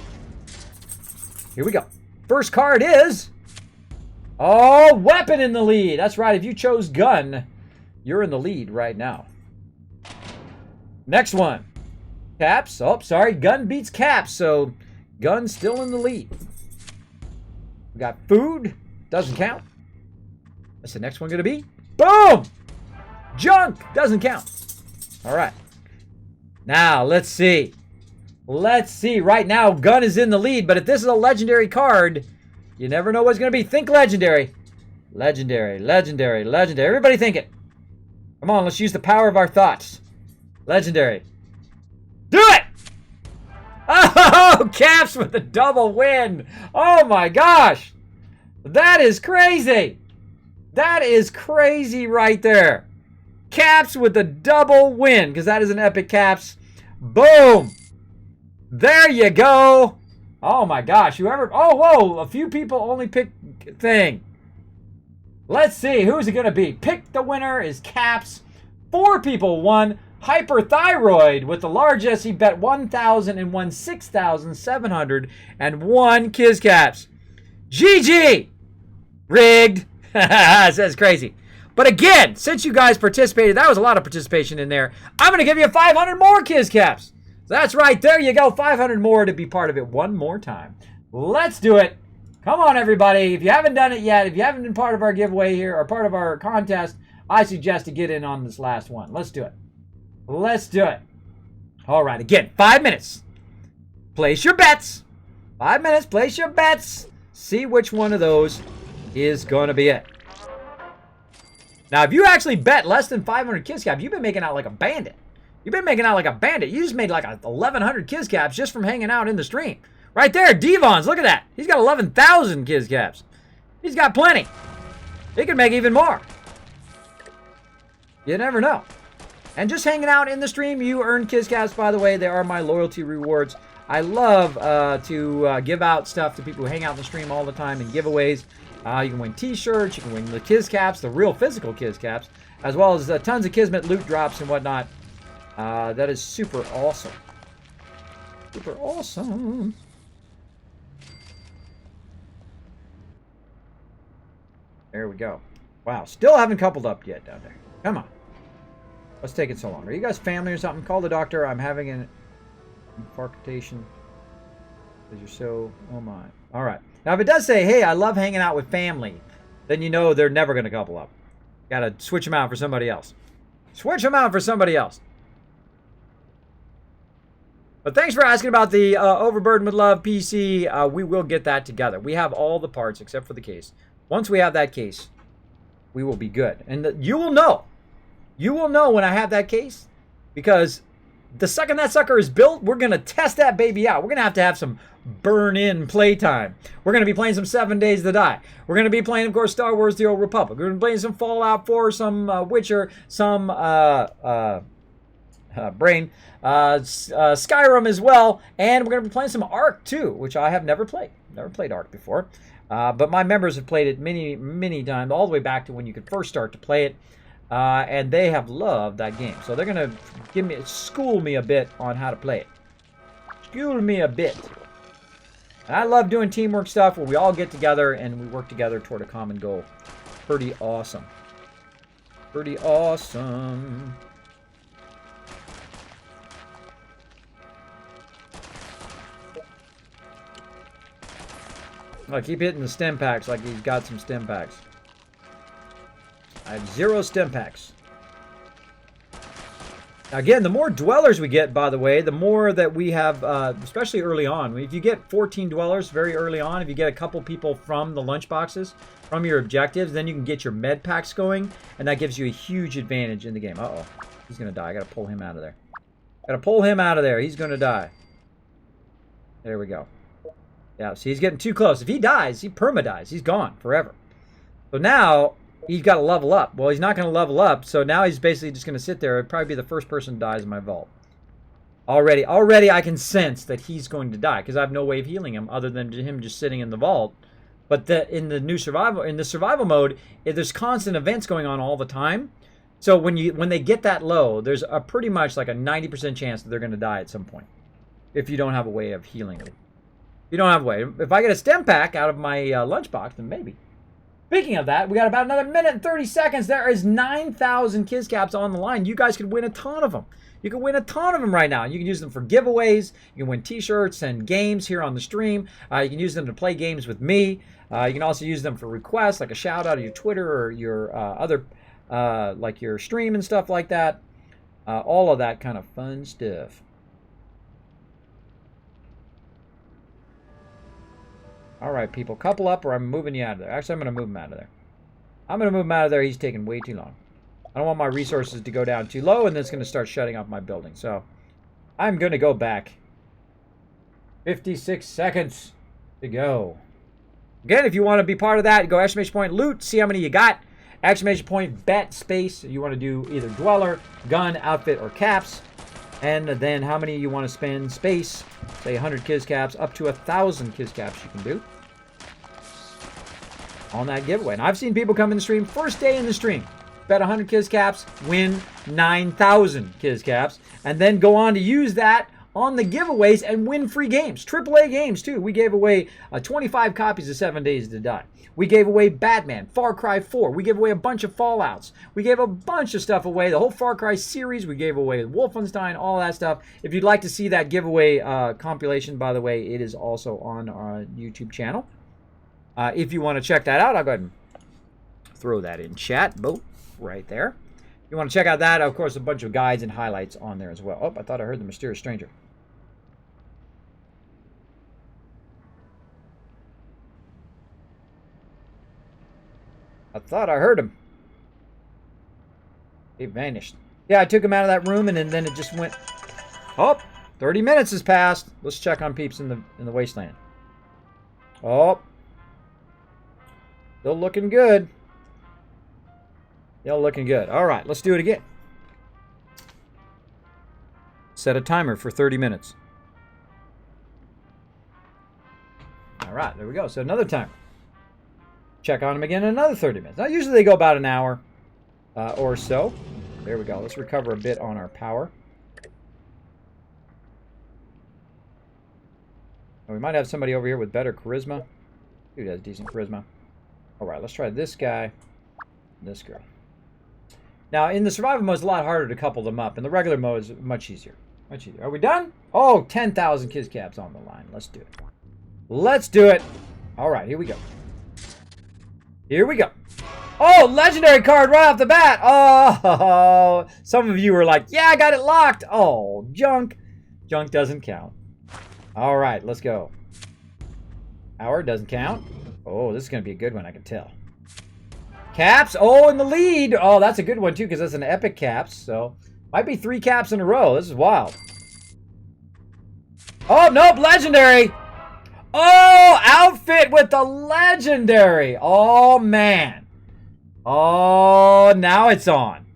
Here we go. First card is Oh, weapon in the lead. That's right. If you chose gun, you're in the lead right now. Next one. Caps. Oh, sorry. Gun beats caps. So, gun's still in the lead. We got food. Doesn't count. What's the next one going to be? Boom! Junk. Doesn't count. All right. Now, let's see. Let's see. Right now, gun is in the lead. But if this is a legendary card, you never know what's going to be. Think legendary. Legendary. Legendary. Legendary. Everybody think it. Come on. Let's use the power of our thoughts. Legendary. Do it! Oh, Caps with the double win. Oh, my gosh. That is crazy. That is crazy right there. Caps with the double win, because that is an epic Caps. Boom. There you go. Oh, my gosh. Whoever... Oh, whoa. A few people only picked thing. Let's see. Who's it going to be? Pick the winner is Caps. 4 people won. Hyperthyroid with the largest. He bet 1,000 and won 6,701 Kiz Caps. GG. Rigged. That's crazy. But again, since you guys participated, that was a lot of participation in there. I'm going to give you 500 more Kiz Caps. That's right. There you go. 500 more to be part of it one more time. Let's do it. Come on, everybody. If you haven't done it yet, if you haven't been part of our giveaway here or part of our contest, I suggest to get in on this last one. Let's do it. Let's do it. All right. Again, 5 minutes. Place your bets. 5 minutes. Place your bets. See which one of those is going to be it. Now, if you actually bet less than 500 Kiz Caps, you've been making out like a bandit. You've been making out like a bandit. You just made like 1,100 Kiz Caps just from hanging out in the stream. Right there, Devon's. Look at that. He's got 11,000 Kiz Caps. He's got plenty. He can make even more. You never know. And just hanging out in the stream, you earn Kiz Caps, by the way. They are my loyalty rewards. I love to give out stuff to people who hang out in the stream all the time in giveaways. You can win t-shirts. You can win the Kiz Caps, the real physical Kiz Caps, as well as tons of Kismet loot drops and whatnot. That is super awesome. Super awesome. There we go. Wow, still haven't coupled up yet down there. Come on. What's taking so long? Are you guys family or something? Call the doctor. I'm having an infarction. Because you're so... Oh, my. All right. Now, if it does say, hey, I love hanging out with family, then you know they're never going to couple up. Got to switch them out for somebody else. Switch them out for somebody else. But thanks for asking about the Overburden with Love PC. We will get that together. We have all the parts except for the case. Once we have that case, we will be good. And you will know. You will know when I have that case, because the second that sucker is built, we're going to test that baby out. We're going to have some burn-in playtime. We're going to be playing some 7 Days to Die. We're going to be playing, of course, Star Wars The Old Republic. We're going to be playing some Fallout 4, some Witcher, some Skyrim as well. And we're going to be playing some Ark, too, which I have never played. Never played Ark before. But my members have played it many, many times, all the way back to when you could first start to play it. And they have loved that game. So they're going to school me a bit on how to play it. School me a bit. And I love doing teamwork stuff where we all get together and we work together toward a common goal. Pretty awesome. Pretty awesome. I keep hitting the stem packs like he's got some stem packs. I have 0 stem packs. Again, the more dwellers we get, by the way, the more that we have, especially early on. If you get 14 dwellers very early on, if you get a couple people from the lunch boxes, from your objectives, then you can get your med packs going, and that gives you a huge advantage in the game. Uh-oh. He's going to die. I got to pull him out of there. Got to pull him out of there. He's going to die. There we go. Yeah, see, he's getting too close. If he dies, he perma-dies. He's gone forever. So now... he's got to level up. Well, he's not going to level up, so now he's basically just going to sit there. It'd probably be the first person who dies in my vault. Already I can sense that he's going to die, because I have no way of healing him other than him just sitting in the vault. But in the survival mode, there's constant events going on all the time. So when they get that low, there's a pretty much like a 90% chance that they're going to die at some point, if you don't have a way of healing them. You don't have a way. If I get a stem pack out of my lunchbox, then maybe. Speaking of that, we got about another minute and 30 seconds. There is 9,000 Kiz Caps on the line. You guys could win a ton of them. You can win a ton of them right now. You can use them for giveaways. You can win t-shirts and games here on the stream. You can use them to play games with me. You can also use them for requests, like a shout out of your Twitter or your other, like your stream and stuff like that. All of that kind of fun stuff. All right, people, couple up or I'm moving you out of there. Actually, I'm going to move him out of there. I'm going to move him out of there. He's taking way too long. I don't want my resources to go down too low, and then it's going to start shutting off my building. So I'm going to go back. 56 seconds to go. Again, if you want to be part of that, go exclamation point loot, see how many you got. Exclamation point bet space. You want to do either dweller, gun, outfit, or caps. And then how many you want to spend space. Say 100 Kiz Caps, up to 1,000 Kiz Caps you can do on that giveaway. And I've seen people come in the stream, first day in the stream, bet 100 Kiz Caps, win 9,000 Kiz Caps, and then go on to use that on the giveaways and win free games. AAA games, too. We gave away 25 copies of 7 Days to Die. We gave away Batman, Far Cry 4. We gave away a bunch of Fallouts. We gave a bunch of stuff away. The whole Far Cry series. We gave away Wolfenstein, all that stuff. If you'd like to see that giveaway compilation, by the way, it is also on our YouTube channel. If you want to check that out, I'll go ahead and throw that in chat. Boom, right there. If you want to check out that, of course, a bunch of guides and highlights on there as well. Oh, I thought I heard the mysterious stranger. I thought I heard him. He vanished. Yeah, I took him out of that room, and then it just went. Oh, 30 minutes has passed. Let's check on peeps in the wasteland. Oh, still looking good. Still looking good. All right, let's do it again. Set a timer for 30 minutes. All right, there we go. So another timer. Check on them again in another 30 minutes. Now, usually they go about an hour or so. There we go. Let's recover a bit on our power. We might have somebody over here with better charisma. Dude has decent charisma. All right, let's try this guy and this girl. Now, in the survival mode, it's a lot harder to couple them up. In the regular mode, it's much easier. Much easier. Are we done? Oh, 10,000 Kiz Caps on the line. Let's do it. Let's do it. All right, here we go. Here we go. Oh, legendary card right off the bat. Oh, some of you were like, yeah, I got it locked. Oh, junk. Junk doesn't count. All right, let's go. Hour doesn't count. Oh, this is going to be a good one, I can tell. Caps. Oh, in the lead. Oh, that's a good one, too, because that's an epic caps. So, might be 3 caps in a row. This is wild. Oh, nope, legendary. Oh, outfit with the legendary. Oh, man. Oh, now it's on.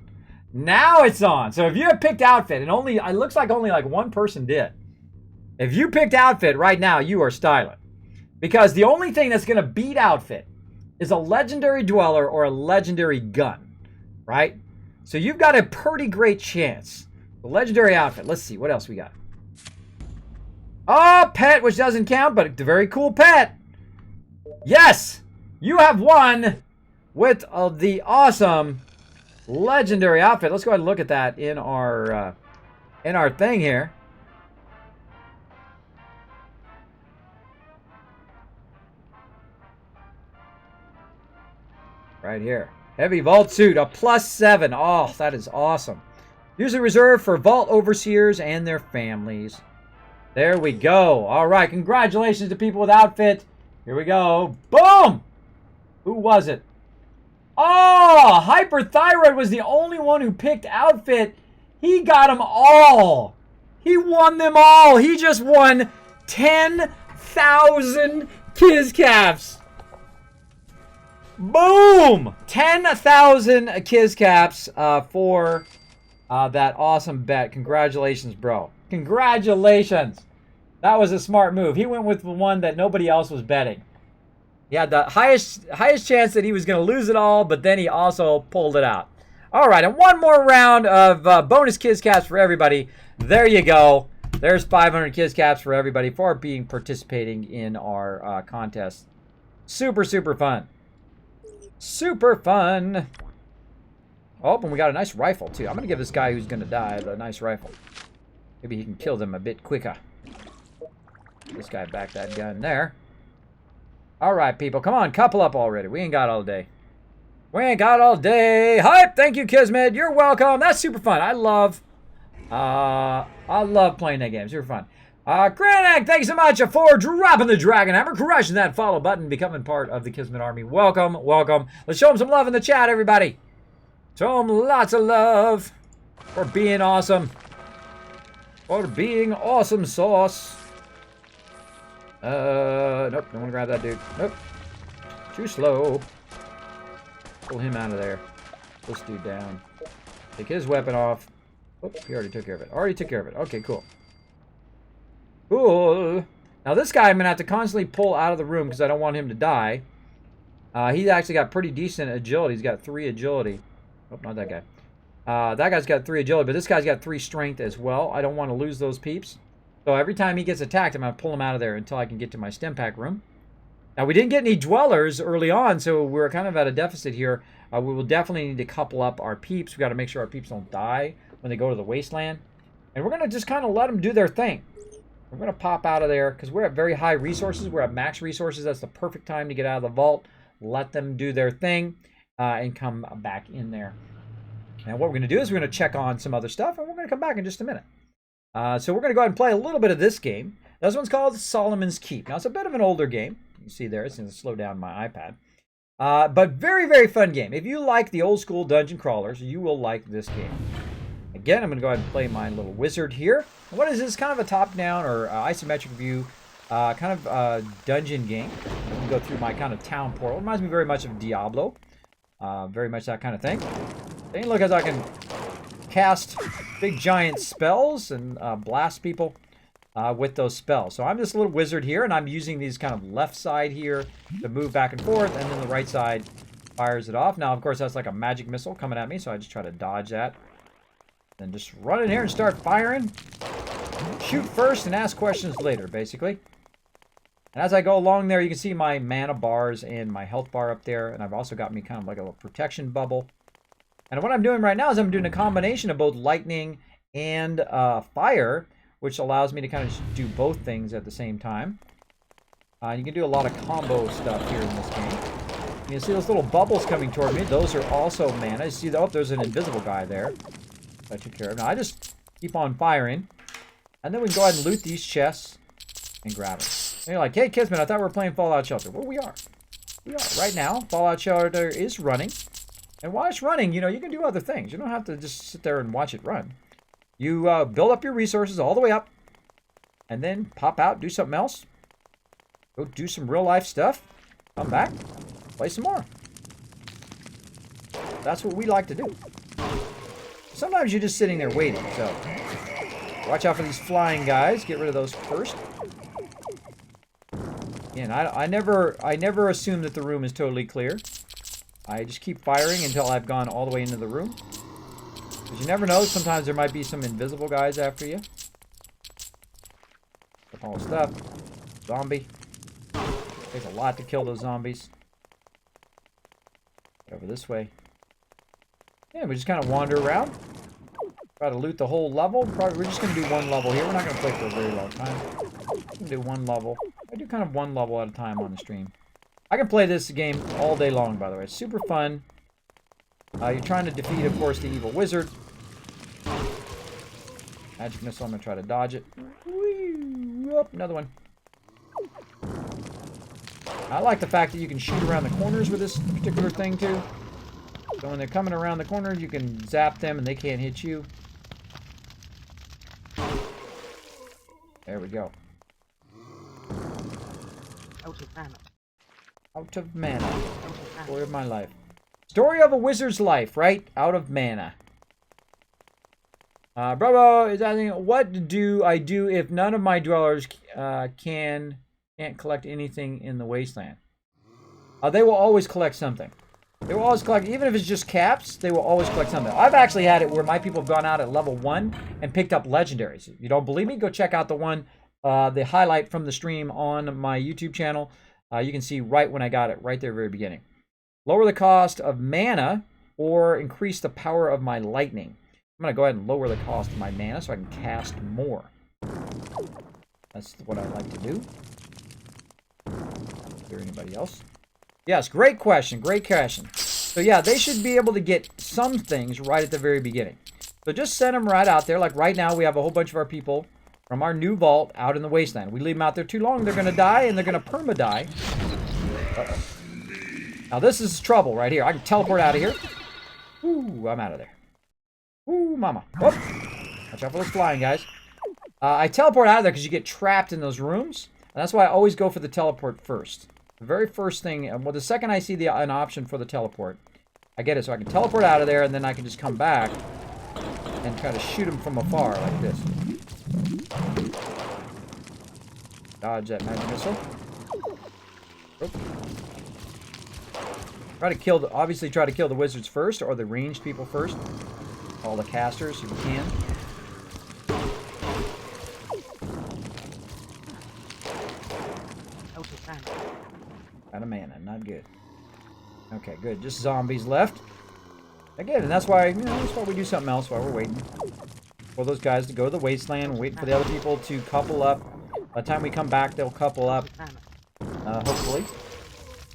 Now it's on. So if you have picked outfit, and only, it looks like only like one person did. If you picked outfit right now, you are styling. Because the only thing that's going to beat outfit is a legendary dweller or a legendary gun. Right? So you've got a pretty great chance. The legendary outfit. Let's see. What else we got? Oh, pet, which doesn't count, but a very cool pet. Yes, you have won with the awesome legendary outfit. Let's go ahead and look at that in our thing here. Right here. Heavy vault suit, a +7. Oh, that is awesome. Usually reserved for vault overseers and their families. There we go. All right. Congratulations to people with outfit. Here we go. Boom! Who was it? Oh, Hyperthyroid was the only one who picked outfit. He got them all. He won them all. He just won 10,000 Kiz Caps. Boom! 10,000 Kiz Caps for that awesome bet. Congratulations, bro. Congratulations. That was a smart move. He went with the one that nobody else was betting. He had the highest chance that he was going to lose it all, but then he also pulled it out. All right, and one more round of bonus Kiz Caps for everybody. There you go. There's 500 Kiz Caps for everybody for participating in our contest. Super, super fun. Super fun. Oh, and we got a nice rifle, too. I'm going to give this guy who's going to die the nice rifle. Maybe he can kill them a bit quicker. This guy back that gun there. All right, people. Come on, couple up already. We ain't got all day. We ain't got all day. Hype! Thank you, Kismet. You're welcome. That's super fun. I love playing that game. Super fun. Granak, thanks so much for dropping the Dragon Hammer, crushing that follow button, becoming part of the Kismet Army. Welcome, welcome. Let's show him some love in the chat, everybody. Show him lots of love for being awesome. For being awesome sauce. Nope, don't want to grab that dude. Nope. Too slow. Pull him out of there. Pull this dude down. Take his weapon off. Oh, he already took care of it. Already took care of it. Okay, cool. Cool. Now this guy I'm going to have to constantly pull out of the room because I don't want him to die. He's actually got pretty decent agility. He's got 3 agility. Oh, not that guy. That guy's got 3 agility, but this guy's got 3 strength as well. I don't want to lose those peeps. So every time he gets attacked, I'm going to pull him out of there until I can get to my stim pack room. Now, we didn't get any dwellers early on, so we're kind of at a deficit here. We will definitely need to couple up our peeps. We got to make sure our peeps don't die when they go to the wasteland. And we're going to just kind of let them do their thing. We're going to pop out of there because we're at very high resources. We're at max resources. That's the perfect time to get out of the vault. Let them do their thing and come back in there. Now, what we're going to do is we're going to check on some other stuff, and we're going to come back in just a minute. So we're going to go ahead and play a little bit of this game. This one's called Solomon's Keep. Now, it's a bit of an older game. You can see there, it's going to slow down my iPad. But very, very fun game. If you like the old school dungeon crawlers, you will like this game. Again, I'm going to go ahead and play my little wizard here. What is this? Kind of a top-down or isometric view kind of dungeon game. I'm going to go through my kind of town portal. It reminds me very much of Diablo. Very much that kind of thing. Then look as I can cast big giant spells and blast people with those spells. So I'm this little wizard here, and I'm using these kind of left side here to move back and forth, and then the right side fires it off. Now, of course, that's like a magic missile coming at me, so I just try to dodge that. Then just run in here and start firing. Shoot first and ask questions later, basically. And as I go along there, you can see my mana bars and my health bar up there, and I've also got me kind of like a little protection bubble. And what I'm doing right now is I'm doing a combination of both lightning and fire, which allows me to kind of do both things at the same time. You can do a lot of combo stuff here in this game. You can see those little bubbles coming toward me. Those are also mana. You see, oh, there's an invisible guy there. I took care of. Now I just keep on firing. And then we can go ahead and loot these chests and grab them. And you're like, hey, Kismet, I thought we were playing Fallout Shelter. Well, we are. We are. Right now, Fallout Shelter is running. And while it's running, you know, you can do other things. You don't have to just sit there and watch it run. You build up your resources all the way up. And then pop out, do something else. Go do some real life stuff. Come back, play some more. That's what we like to do. Sometimes you're just sitting there waiting, so watch out for these flying guys. Get rid of those first. Again, I never assume that the room is totally clear. I just keep firing until I've gone all the way into the room. Because you never know, sometimes there might be some invisible guys after you. All the stuff. Zombie. Takes a lot to kill those zombies. Get over this way. Yeah, we just kind of wander around. Try to loot the whole level. Probably, we're just going to do one level here. We're not going to play for a very long time. We're going to do one level. I do kind of one level at a time on the stream. I can play this game all day long, by the way. It's super fun. You're trying to defeat, of course, the evil wizard. Magic missile, I'm going to try to dodge it. Whee! Whoop, another one. I like the fact that you can shoot around the corners with this particular thing, too. So when they're coming around the corners, you can zap them and they can't hit you. There we go. Out of mana. Out of mana. Story of my life. Story of a wizard's life, right? Out of mana. Bravo is asking, what do I do if none of my dwellers can't collect anything in the wasteland? They will always collect something. They will always collect, even if it's just caps, they will always collect something. I've actually had it where my people have gone out at level 1 and picked up legendaries. If you don't believe me, go check out the one, the highlight from the stream on my YouTube channel. You can see right when I got it, right there, very beginning. Lower the cost of mana or increase the power of my lightning. I'm going to go ahead and lower the cost of my mana so I can cast more. That's what I like to do. Is there anybody else? Yes, great question. Great question. So yeah, they should be able to get some things right at the very beginning. So just send them right out there. Like right now, we have a whole bunch of our people from our new vault out in the wasteland. We leave them out there too long, they're going to die, and they're going to perma-die. Uh-oh. Now this is trouble right here. I can teleport out of here. Ooh, I'm out of there. Ooh, mama. Whoop. Watch out for those flying guys. I teleport out of there because you get trapped in those rooms. And that's why I always go for the teleport first. The very first thing, well, the second I see an option for the teleport, I get it. So I can teleport out of there, and then I can just come back and try to shoot them from afar like this. Dodge that magic missile. Oop. Obviously try to kill the wizards first, or the ranged people first. All the casters if you can. Out of mana, not good. Okay, good. Just zombies left. Again, and that's why, that's why we do something else while we're waiting for those guys to go to the wasteland. We're waiting for the other people to couple up. By the time we come back, they'll couple up, hopefully.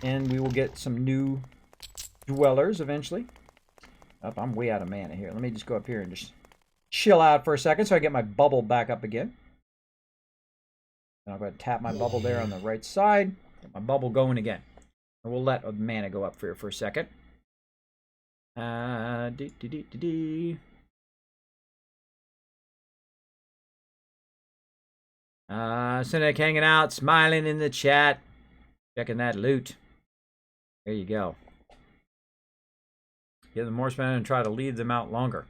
And we will get some new dwellers eventually. Oh, I'm way out of mana here. Let me just go up here and just chill out for a second so I get my bubble back up again. And I'll go ahead and tap my bubble there on the right side. Get my bubble going again. And we'll let mana go up here for a second. Cynic hanging out, smiling in the chat, checking that loot. There you go. Give them more spam and try to leave them out longer.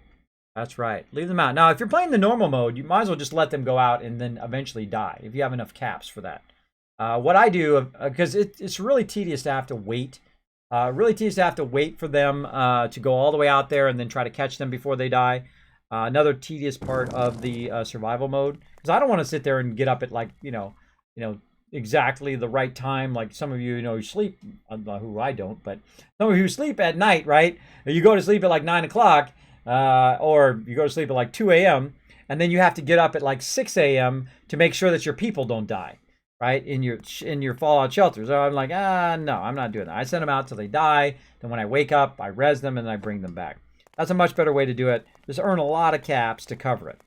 That's right. Leave them out. Now, if you're playing the normal mode, you might as well just let them go out and then eventually die, if you have enough caps for that. What I do, because it's really tedious to have to wait. Really tedious to have to wait for them to go all the way out there and then try to catch them before they die. Another tedious part of the survival mode. Because I don't want to sit there and get up at, like, you know, exactly the right time. Like some of you, you sleep, who I don't, but some of you sleep at night, right? You go to sleep at like 9 o'clock, or you go to sleep at like 2 a.m., and then you have to get up at like 6 a.m. to make sure that your people don't die, right? In your fallout shelters. So I'm like, no, I'm not doing that. I send them out till they die. Then when I wake up, I res them and I bring them back. That's a much better way to do it. Just earn a lot of caps to cover it.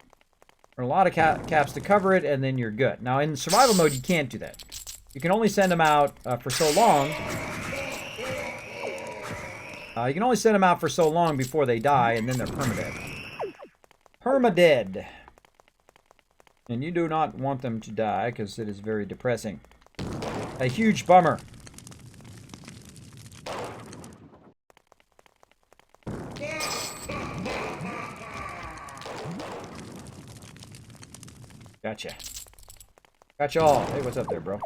Earn a lot of caps to cover it, and then you're good. Now, in survival mode, you can't do that. You can only send them out for so long. You can only send them out for so long before they die, and then they're permadead. Permadead. And you do not want them to die, because it is very depressing. A huge bummer. Gotcha. Gotcha all. Hey, what's up there, bro?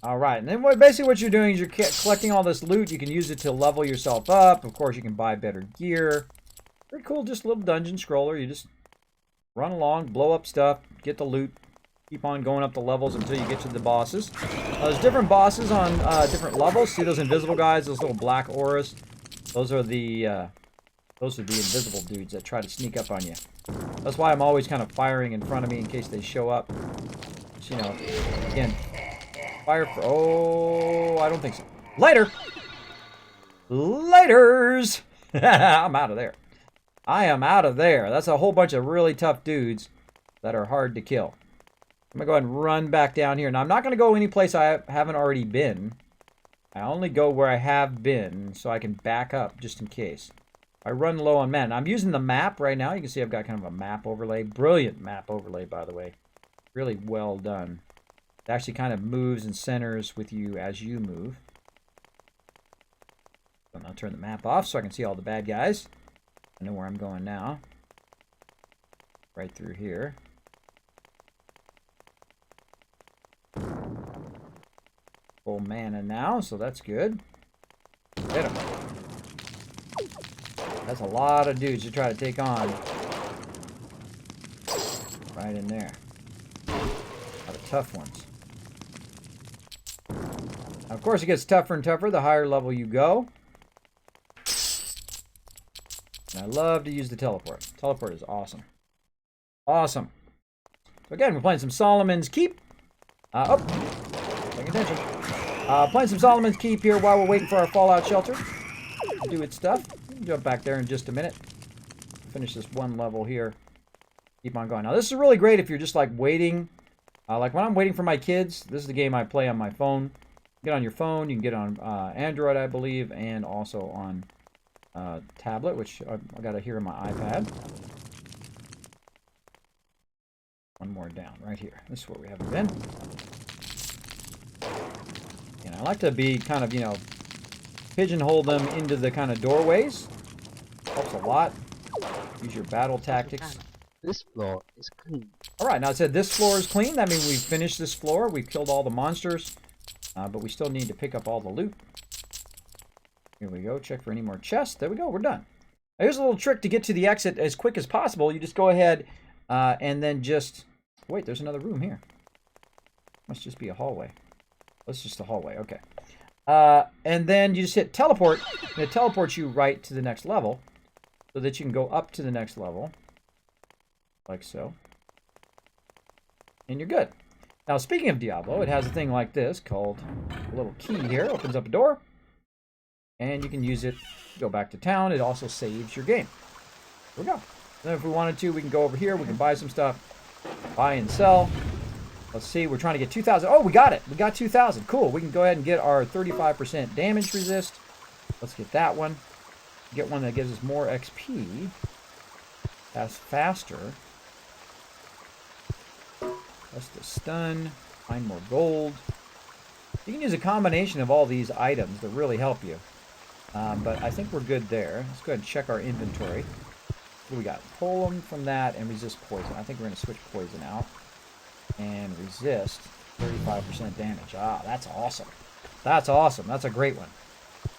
Alright, and then basically what you're doing is you're collecting all this loot. You can use it to level yourself up. Of course, you can buy better gear. Very cool, just a little dungeon scroller. You just run along, blow up stuff, get the loot, keep on going up the levels until you get to the bosses. There's different bosses on different levels. See those invisible guys, those little black auras? Those are the invisible dudes that try to sneak up on you. That's why I'm always kind of firing in front of me in case they show up. Just, again, fire for... Oh, I don't think so. Later! Laters! I'm out of there. I am out of there. That's a whole bunch of really tough dudes that are hard to kill. I'm going to go ahead and run back down here. Now, I'm not going to go any place I haven't already been. I only go where I have been so I can back up just in case. I run low on mana. I'm using the map right now. You can see I've got kind of a map overlay. Brilliant map overlay, by the way. Really well done. It actually kind of moves and centers with you as you move. So I'll turn the map off so I can see all the bad guys. I know where I'm going now. Right through here. Full mana now, so that's good. Hit him. That's a lot of dudes to try to take on. Right in there. A lot of tough ones. Now, of course, it gets tougher and tougher the higher level you go. And I love to use the teleport. Teleport is awesome. Awesome. So again, we're playing some Solomon's Keep. Paying attention. Playing some Solomon's Keep here while we're waiting for our fallout shelter to do its stuff. We'll jump back there in just a minute. Finish this one level here. Keep on going. Now, this is really great if you're just like waiting. Like when I'm waiting for my kids, this is the game I play on my phone. Get on your phone. You can get on Android, I believe, and also on tablet, which I got it here on my iPad. One more down right here. This is where we haven't been. And I like to be kind of, you know, pigeonhole them into the kind of doorways. Helps a lot. Use your battle tactics. This floor is clean. Alright, now it said this floor is clean. That means we've finished this floor. We've killed all the monsters. But we still need to pick up all the loot. Here we go. Check for any more chests. There we go. We're done. Now, here's a little trick to get to the exit as quick as possible. You just go ahead and then just... Wait, there's another room here. Must just be a hallway. That's just a hallway. Okay. And then you just hit teleport. And it teleports you right to the next level. So that you can go up to the next level. Like so. And you're good. Now, speaking of Diablo, it has a thing like this called a little key here. Opens up a door. And you can use it to go back to town. It also saves your game. There we go. Then if we wanted to, we can go over here. We can buy some stuff. Buy and sell. Let's see. We're trying to get 2,000. Oh, we got it. We got 2,000. Cool. We can go ahead and get our 35% damage resist. Let's get that one. Get one that gives us more XP. That's faster. That's the stun. Find more gold. You can use a combination of all these items to really help you. But I think we're good there. Let's go ahead and check our inventory. What do we got? Pull them from that and resist poison. I think we're going to switch poison out. And resist 35% damage. Ah, that's awesome. That's awesome. That's a great one.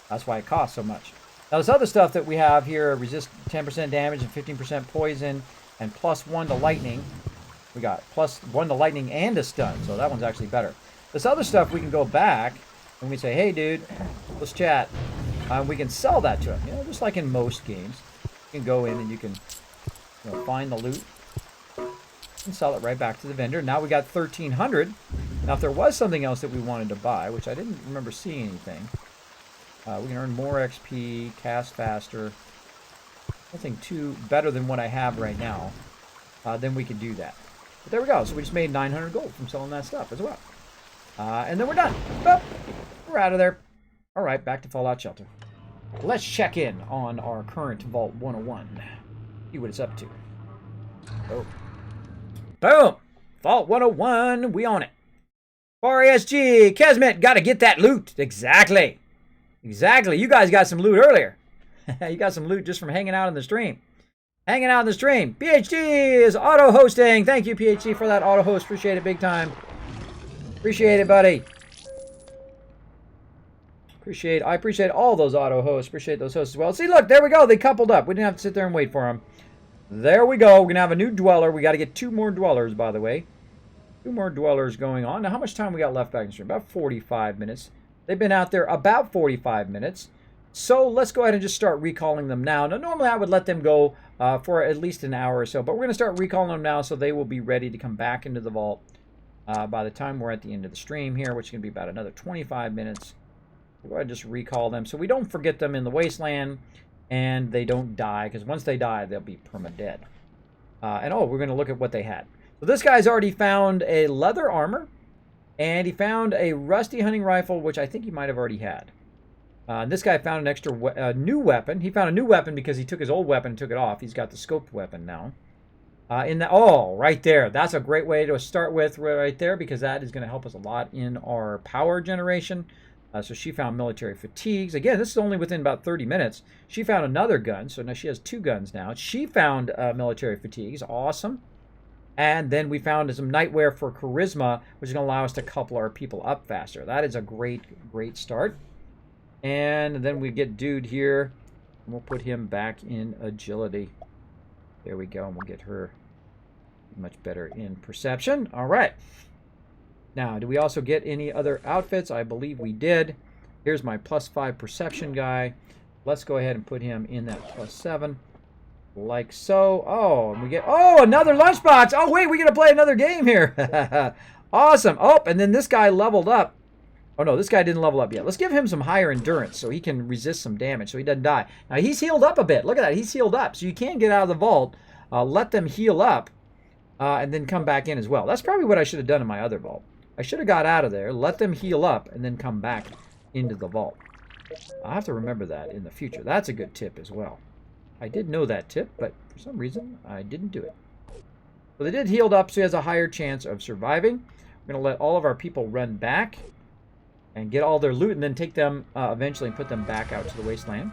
That's why it costs so much. Now, this other stuff that we have here, resist 10% damage and 15% poison and +1 to lightning. We got +1 to lightning and a stun, so that one's actually better. This other stuff, we can go back and we say, hey, dude, let's chat. We can sell that to him, you know, just like in most games. You can go in and you can, you know, find the loot and sell it right back to the vendor. Now we got 1,300. Now, if there was something else that we wanted to buy, which I didn't remember seeing anything, we can earn more XP, cast faster. Nothing too better than what I have right now. Then we can do that. But there we go. So we just made 900 gold from selling that stuff as well. And then we're done. Boop. We're out of there. All right, back to Fallout Shelter. Let's check in on our current Vault 101. See what it's up to. Oh. Boom! Vault 101, we on it. RSG, Kismet, gotta get that loot. Exactly. Exactly. You guys got some loot earlier. You got some loot just from hanging out in the stream. Hanging out in the stream. PhD is auto-hosting. Thank you, PhD, for that auto-host. Appreciate it big time. Appreciate it, buddy. I appreciate all those auto-hosts. Appreciate those hosts as well. See, look, there we go. They coupled up. We didn't have to sit there and wait for them. There we go. We're going to have a new dweller. We got to get 2 more dwellers, by the way. 2 more dwellers going on. Now, how much time we got left back in the stream? About 45 minutes. They've been out there about 45 minutes. So let's go ahead and just start recalling them now. Now, normally I would let them go for at least an hour or so. But we're going to start recalling them now so they will be ready to come back into the vault by the time we're at the end of the stream here, which is going to be about another 25 minutes. We'll go ahead and just recall them so we don't forget them in the wasteland and they don't die, because once they die, they'll be perma-dead. And oh, we're going to look at what they had. So this guy's already found a leather armor, and he found a rusty hunting rifle, which I think he might have already had. This guy found an extra new weapon. He found a new weapon because he took his old weapon and took it off. He's got the scoped weapon now. Oh, right there. That's a great way to start with right there, because that is going to help us a lot in our power generation. So she found military fatigues. Again, this is only within about 30 minutes. She found another gun, so now she has 2 guns now. She found military fatigues. Awesome. And then we found some nightwear for charisma, which is going to allow us to couple our people up faster. That is a great, great start. And then we get dude here. And we'll put him back in agility. There we go. And we'll get her much better in perception. All right. Now, do we also get any other outfits? I believe we did. Here's my +5 perception guy. Let's go ahead and put him in that +7. Like so. Oh, and we get... Oh, another lunchbox! Oh, wait, we get to play another game here. Awesome. Oh, and then this guy leveled up. Oh, no, this guy didn't level up yet. Let's give him some higher endurance so he can resist some damage so he doesn't die. Now, he's healed up a bit. Look at that. He's healed up. So you can get out of the vault, let them heal up, and then come back in as well. That's probably what I should have done in my other vault. I should have got out of there, let them heal up, and then come back into the vault. I'll have to remember that in the future. That's a good tip as well. I did know that tip, but for some reason, I didn't do it. So they did healed up, so he has a higher chance of surviving. We're going to let all of our people run back and get all their loot, and then take them eventually and put them back out to the wasteland.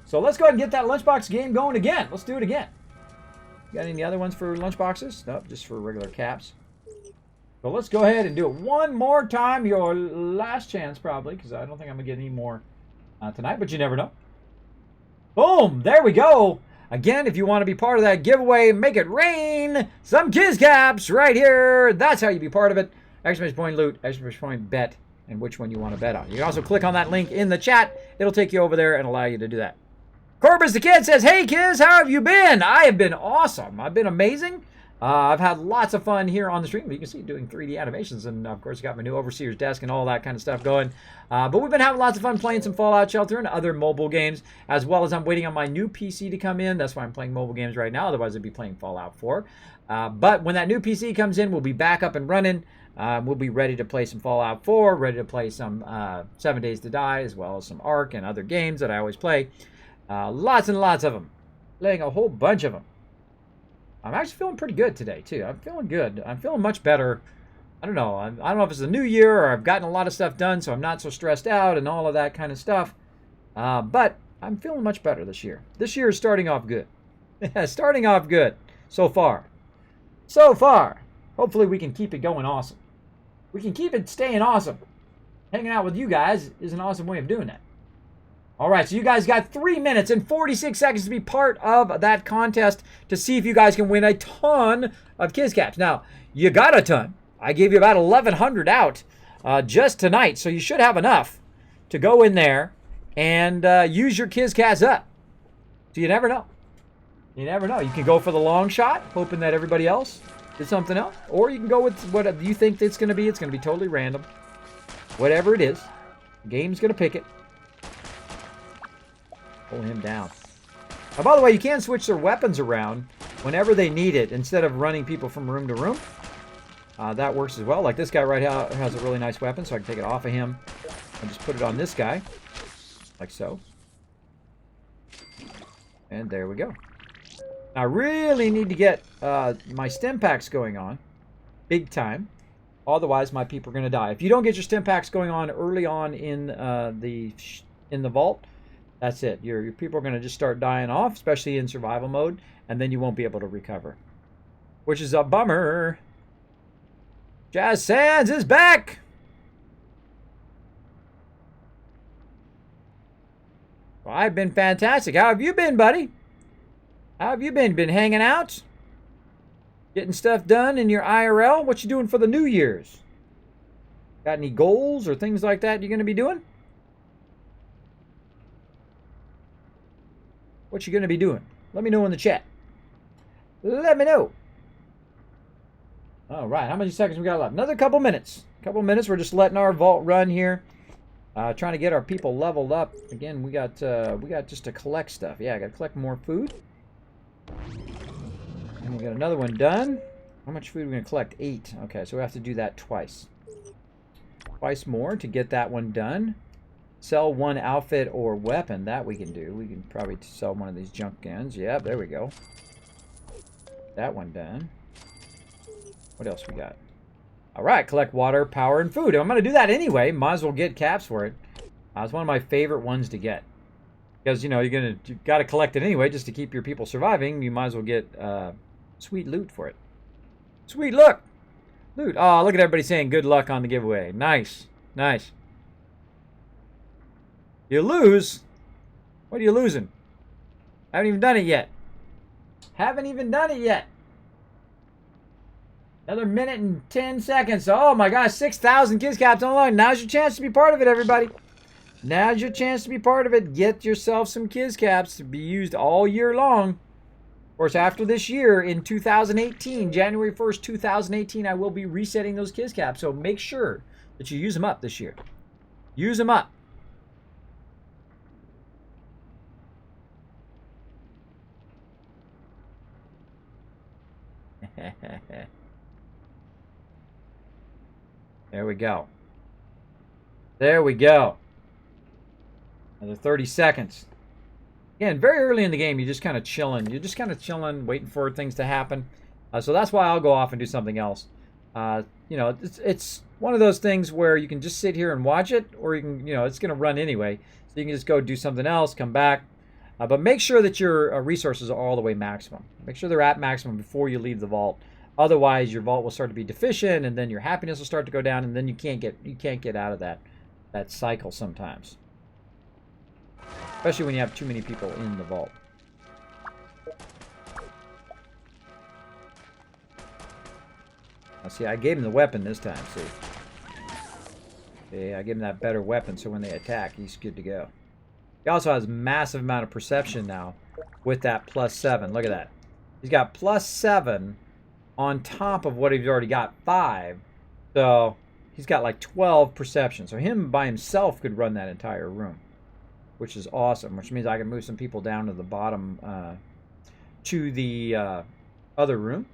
So let's go ahead and get that lunchbox game going again. Let's do it again. Got any other ones for lunchboxes? Nope, just for regular caps. So let's go ahead and do it one more time. Your last chance, probably, because I don't think I'm going to get any more tonight, but you never know. Boom! There we go. Again, if you want to be part of that giveaway, make it rain some Kiz Caps right here. That's how you be part of it. Exclamation point loot, exclamation point bet, and which one you want to bet on. You can also click on that link in the chat. It'll take you over there and allow you to do that. Corbus the Kid says, hey, Kiz, how have you been? I have been awesome. I've been amazing. I've had lots of fun here on the stream. You can see doing 3D animations, and of course, got my new Overseer's desk and all that kind of stuff going. But we've been having lots of fun playing some Fallout Shelter and other mobile games, as well as I'm waiting on my new PC to come in. That's why I'm playing mobile games right now. Otherwise, I'd be playing Fallout 4. But when that new PC comes in, we'll be back up and running. We'll be ready to play some Fallout 4, ready to play some 7 Days to Die, as well as some Ark and other games that I always play. Lots and lots of them. Playing a whole bunch of them. I'm actually feeling pretty good today, too. I'm feeling good. I'm feeling much better. I don't know. I don't know if it's the new year or I've gotten a lot of stuff done, so I'm not so stressed out and all of that kind of stuff. But I'm feeling much better this year. This year is starting off good. Starting off good so far. So far. Hopefully we can keep it going awesome. We can keep it staying awesome. Hanging out with you guys is an awesome way of doing that. All right, so you guys got 3 minutes and 46 seconds to be part of that contest to see if you guys can win a ton of Kiz Caps. Now, you got a ton. I gave you about 1,100 out just tonight, so you should have enough to go in there and use your Kiz Caps up. So you never know. You never know. You can go for the long shot, hoping that everybody else did something else, or you can go with what you think it's going to be. It's going to be totally random. Whatever it is, the game's going to pick it. Pull him down. Now, by the way, you can switch their weapons around whenever they need it instead of running people from room to room. That works as well. Like this guy right now has a really nice weapon, so I can take it off of him and just put it on this guy. Like so. And there we go. I really need to get my stim packs going on. Big time. Otherwise, my people are going to die. If you don't get your stim packs going on early on in the vault, that's it. Your people are going to just start dying off, especially in survival mode, and then you won't be able to recover. Which is a bummer. Jazz Sands is back! Well, I've been fantastic. How have you been, buddy? How have you been? Been hanging out? Getting stuff done in your IRL? What you doing for the New Year's? Got any goals or things like that you're going to be doing? What you going to be doing? Let me know in the chat. Let me know. All right, how many seconds we got left? Another couple minutes. Couple minutes. We're just letting our vault run here. Trying to get our people leveled up. Again, we got just to collect stuff. Yeah, I got to collect more food. And we got another one done. How much food are we going to collect? 8. Okay, so we have to do that twice. Twice more to get that one done. Sell one outfit or weapon. That we can do. We can probably sell one of these junk guns. Yeah, there we go. That one done. What else we got? All right, collect water, power, and food. I'm going to do that anyway. Might as well get caps for it. It's one of my favorite ones to get. Because, you know, you got to collect it anyway just to keep your people surviving. You might as well get sweet loot for it. Sweet look. Loot. Oh, look at everybody saying good luck on the giveaway. Nice. Nice. You lose? What are you losing? Haven't even done it yet. Haven't even done it yet. Another minute and 10 seconds. Oh my gosh, 6,000 kids caps online. Now's your chance to be part of it, everybody. Now's your chance to be part of it. Get yourself some kids caps to be used all year long. Of course, after this year, in 2018, January 1st, 2018, I will be resetting those kids caps. So make sure that you use them up this year. Use them up. There we go. There we go. Another 30 seconds. Again, very early in the game, you're just kind of chilling. You're just kind of chilling, waiting for things to happen. So that's why I'll go off and do something else. You know, it's one of those things where you can just sit here and watch it, or you can, you know, it's going to run anyway. So you can just go do something else, come back. But make sure that your resources are all the way maximum. Make sure they're at maximum before you leave the vault. Otherwise, your vault will start to be deficient, and then your happiness will start to go down, and then you can't get out of that cycle sometimes. Especially when you have too many people in the vault. Now, see, I gave him the weapon this time. See, I gave him that better weapon, so when they attack, he's good to go. He also has massive amount of perception now with that +7. Look at that. He's got +7 on top of what he's already got, 5. So he's got like 12 perception. So him by himself could run that entire room, which is awesome. Which means I can move some people down to the bottom to the other room.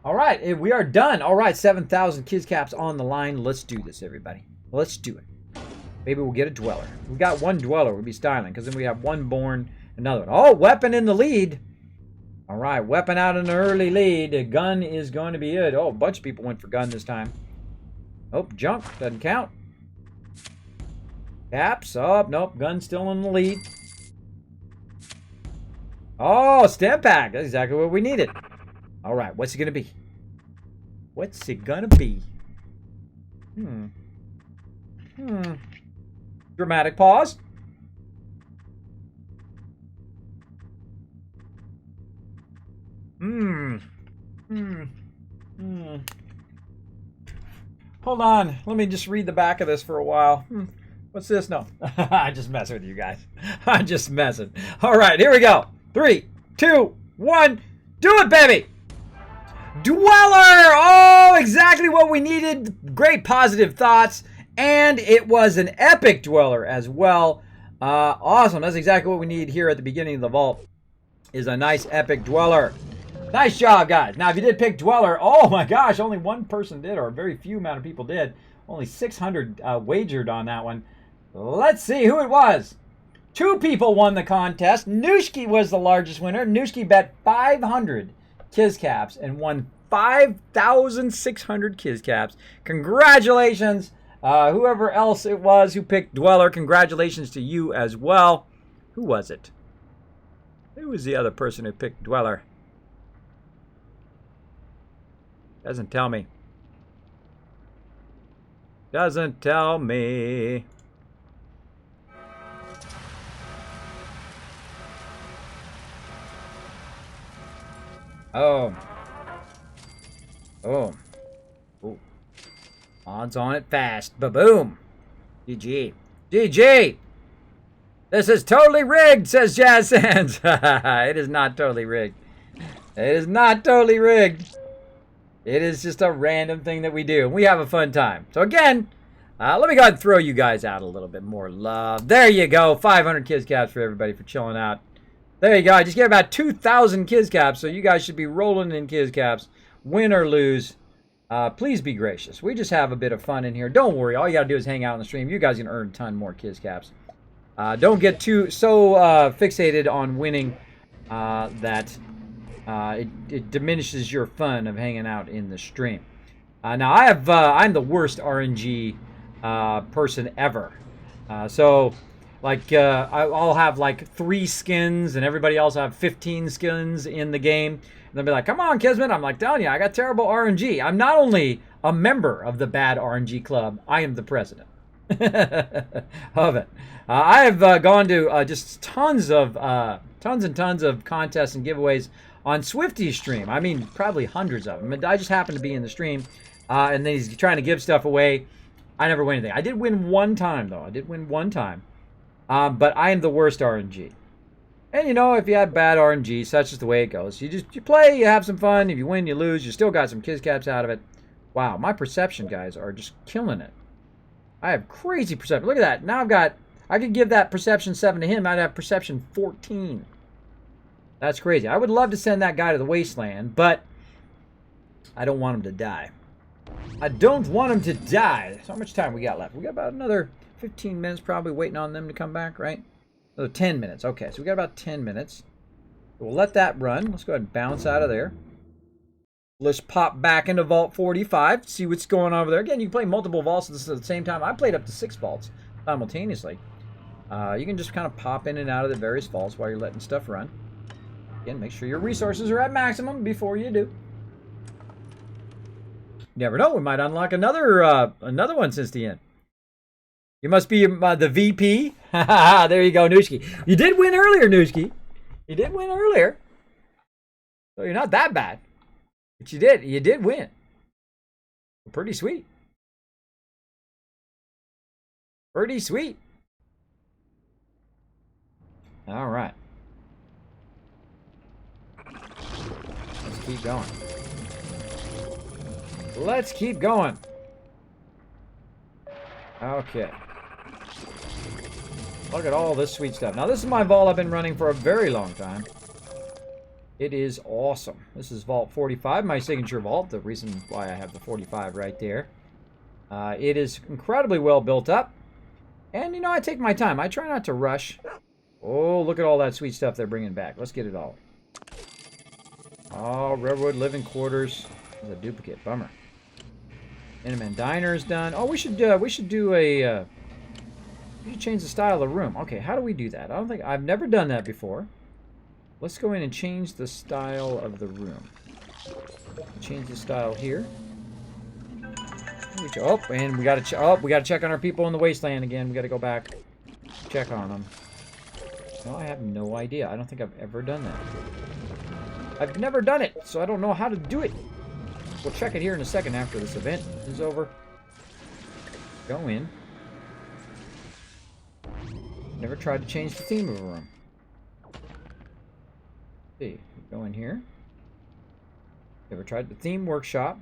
All right, we are done. All right, 7,000 kids caps on the line. Let's do this, everybody. Let's do it. Maybe we'll get a dweller. We got one dweller. We'll be styling, because then we have one born, another one. Oh, weapon in the lead. All right, weapon out in the early lead. A gun is going to be it. Oh, a bunch of people went for gun this time. Oh, junk. Doesn't count. Caps. Oh, nope. Gun still in the lead. Oh, stem pack. That's exactly what we needed. All right, what's it going to be? What's it going to be? Dramatic pause. Hold on. Let me just read the back of this for a while. What's this? No. I just mess with you guys. I'm just messing. All right, here we go. 3, 2, 1. Do it, baby. Dweller. Oh, exactly what we needed. Great positive thoughts. And it was an epic dweller as well. Awesome. That's exactly what we need here at the beginning of the vault, is a nice epic dweller. Nice job, guys. Now, if you did pick dweller, oh my gosh, only one person did, or a very few amount of people did. Only 600 wagered on that one. Let's see who it was. 2 people won the contest. Nooshki was the largest winner. Nooshki bet 500 kids caps and won 5,600 kids caps. Congratulations. Whoever else it was who picked dweller, congratulations to you as well. Who was it? Who was the other person who picked dweller? Doesn't tell me. Doesn't tell me. Oh. Oh. Oh. Odds on it fast. Ba-boom. GG. GG. This is totally rigged, says Jazz Sands. It is not totally rigged. It is not totally rigged. It is just a random thing that we do. We have a fun time. So again, let me go ahead and throw you guys out a little bit more love. There you go. 500 kids caps for everybody for chilling out. There you go. I just gave about 2,000 kids caps, so you guys should be rolling in kids caps. Win or lose, please be gracious. We just have a bit of fun in here. Don't worry. All you got to do is hang out on the stream. You guys can earn a ton more kids caps. Don't get so fixated on winning that it diminishes your fun of hanging out in the stream. Now I'm the worst RNG person ever. So like I'll have like 3 skins and everybody else will have 15 skins in the game. And they'll be like, "Come on, Kismet." I'm like, "Telling you, I got terrible RNG. I'm not only a member of the bad RNG club, I am the president." Of it. I have gone to just tons and tons of contests and giveaways on Swifty's stream. I mean, probably hundreds of them. And I just happened to be in the stream, and then he's trying to give stuff away. I never win anything. I did win one time, though. I did win one time. But I am the worst RNG. And, you know, if you have bad RNG, such is the way it goes. You play, you have some fun. If you win, you lose. You still got some kiss caps out of it. Wow, my perception guys are just killing it. I have crazy perception. Look at that. Now I could give that perception 7 to him. I'd have perception 14. That's crazy. I would love to send that guy to the wasteland, but I don't want him to die. I don't want him to die. So how much time we got left? We got about another 15 minutes probably waiting on them to come back, right? Another 10 minutes. Okay, so we got about 10 minutes. We'll let that run. Let's go ahead and bounce out of there. Let's pop back into Vault 45, see what's going on over there. Again, you can play multiple vaults at the same time. I played up to 6 vaults simultaneously. You can just kind of pop in and out of the various vaults while you're letting stuff run. Again, make sure your resources are at maximum before you do. You never know, we might unlock another one since the end. You must be the VP. There you go, Nooshki. You did win earlier, Nooshki. You did win earlier. So you're not that bad. But you did win. Pretty sweet. Pretty sweet. All right. Let's keep going. Let's keep going. Okay. Look at all this sweet stuff. Now, this is my vault I've been running for a very long time. It is awesome. This is Vault 45, my signature vault. The reason why I have the 45 right there. It is incredibly well built up. And, you know, I take my time. I try not to rush. Oh, look at all that sweet stuff they're bringing back. Let's get it all. Oh, Railroad Living Quarters. There's a duplicate. Bummer. Minuteman Diner is done. Oh, we should do a... we should change the style of the room. Okay, how do we do that? I've never done that before. Let's go in and change the style of the room. Change the style here. Oh, and we gotta check on our people in the wasteland again. We gotta go back, check on them. No, I have no idea. I don't think I've ever done that. I've never done it, so I don't know how to do it. We'll check it here in a second after this event is over. Go in. Never tried to change the theme of a room. See, go in here. Never tried the theme workshop.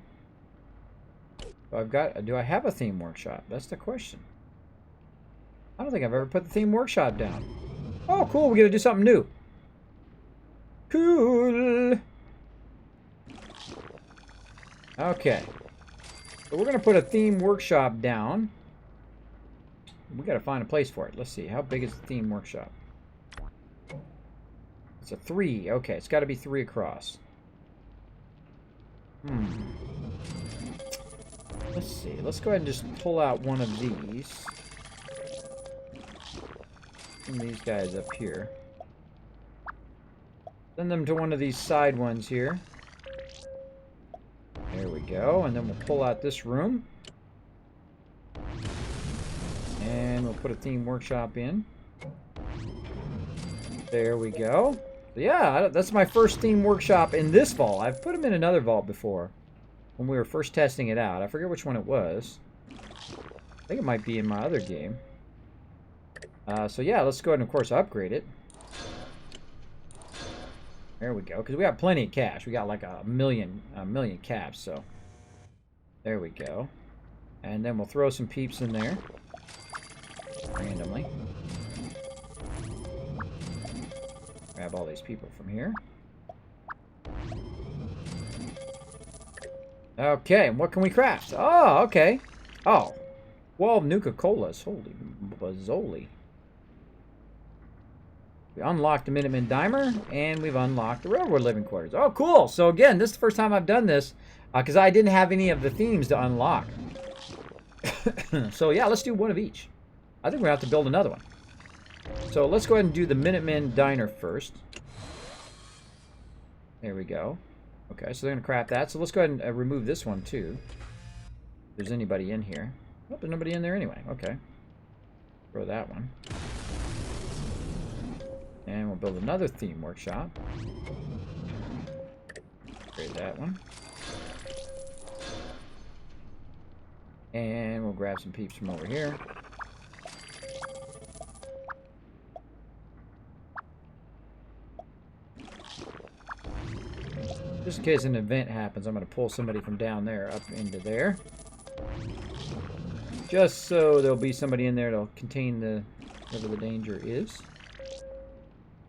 So do I have a theme workshop? That's the question. I don't think I've ever put the theme workshop down. Oh, cool, we get to do something new. Cool. Okay. So we're going to put a theme workshop down. We got to find a place for it. Let's see. How big is the theme workshop? It's a 3. Okay, it's got to be 3 across. Let's see. Let's go ahead and just pull out one of these. And these guys up here. Send them to one of these side ones here. There we go. And then we'll pull out this room. And we'll put a theme workshop in. There we go. So yeah, that's my first theme workshop in this vault. I've put them in another vault before when we were first testing it out. I forget which one it was. I think it might be in my other game. So yeah, let's go ahead and of course upgrade it. There we go, because we got plenty of cash. We got like a million caps, so there we go. And then we'll throw some peeps in there randomly. Grab all these people from here. Okay, and what can we craft? Oh, okay. Oh, 12 Nuka-Colas. Holy bazzoli. We unlocked the Minuteman Diner, and we've unlocked the Railroad Living Quarters. Oh, cool. So, again, this is the first time I've done this, because I didn't have any of the themes to unlock. So, yeah, let's do one of each. I think we're going to have to build another one. So, let's go ahead and do the Minuteman Diner first. There we go. Okay, so they're going to craft that. So, let's go ahead and remove this one, too. If there's anybody in here. Oh, there's nobody in there anyway. Okay. Throw that one. And we'll build another theme workshop. Upgrade that one. And we'll grab some peeps from over here. Just in case an event happens, I'm going to pull somebody from down there up into there. Just so there'll be somebody in there to contain the whatever the danger is.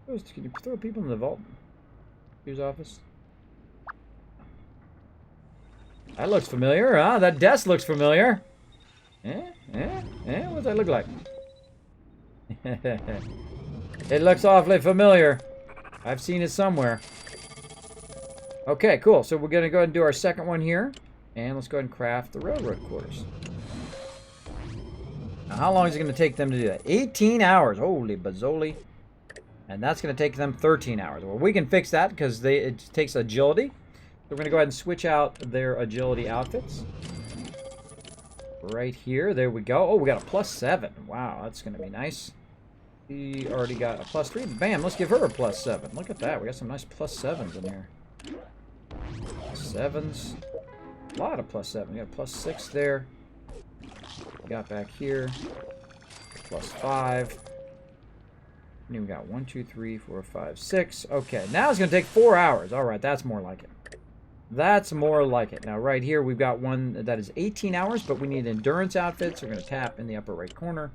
Can you throw people in the vault? His office? That looks familiar, huh? That desk looks familiar. What does that look like? It looks awfully familiar. I've seen it somewhere. Okay, cool. So we're going to go ahead and do our second one here. And let's go ahead and craft the railroad quarters. Now, how long is it going to take them to do that? 18 hours. Holy bazzoli. And that's going to take them 13 hours. Well, we can fix that because it takes agility. So we're going to go ahead and switch out their agility outfits. Right here. There we go. Oh, we got a +7. Wow, that's going to be nice. We already got a +3. Bam, let's give her a +7. Look at that. We got some nice +7s in here. 7s. A lot of +7. We got a +6 there. We got back here. +5. And we got 1, 2, 3, 4, 5, 6. Okay, now it's going to take 4 hours. All right, that's more like it. That's more like it. Now, right here, we've got one that is 18 hours, but we need endurance outfits. So we're going to tap in the upper right corner.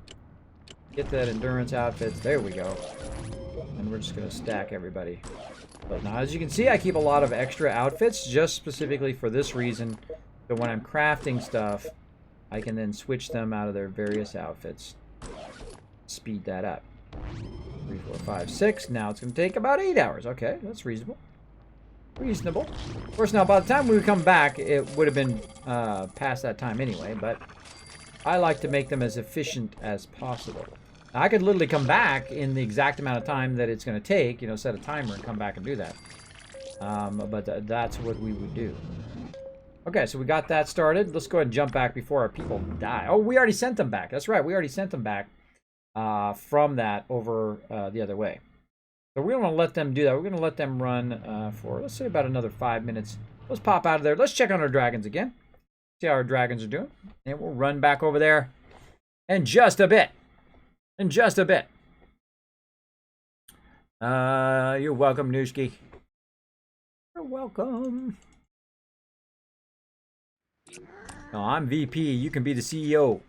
Get that endurance outfits. There we go. And we're just going to stack everybody. But now, as you can see, I keep a lot of extra outfits just specifically for this reason. So when I'm crafting stuff, I can then switch them out of their various outfits. Speed that up. 3, 4, 5, 6. Now it's going to take about 8 hours. Okay, that's reasonable. Reasonable. Of course, now by the time we would come back, it would have been past that time anyway, but I like to make them as efficient as possible. Now, I could literally come back in the exact amount of time that it's going to take, you know, set a timer and come back and do that. But that's what we would do. Okay, so we got that started. Let's go ahead and jump back before our people die. Oh, we already sent them back. That's right, we already sent them back from that over the other way. So we don't want to let them do that. We're going to let them run for, let's say, about another 5 minutes. Let's pop out of there. Let's check on our dragons again. See how our dragons are doing. And we'll run back over there in just a bit. In just a bit. You're welcome, Nooski. You're welcome. No, I'm VP. You can be the CEO.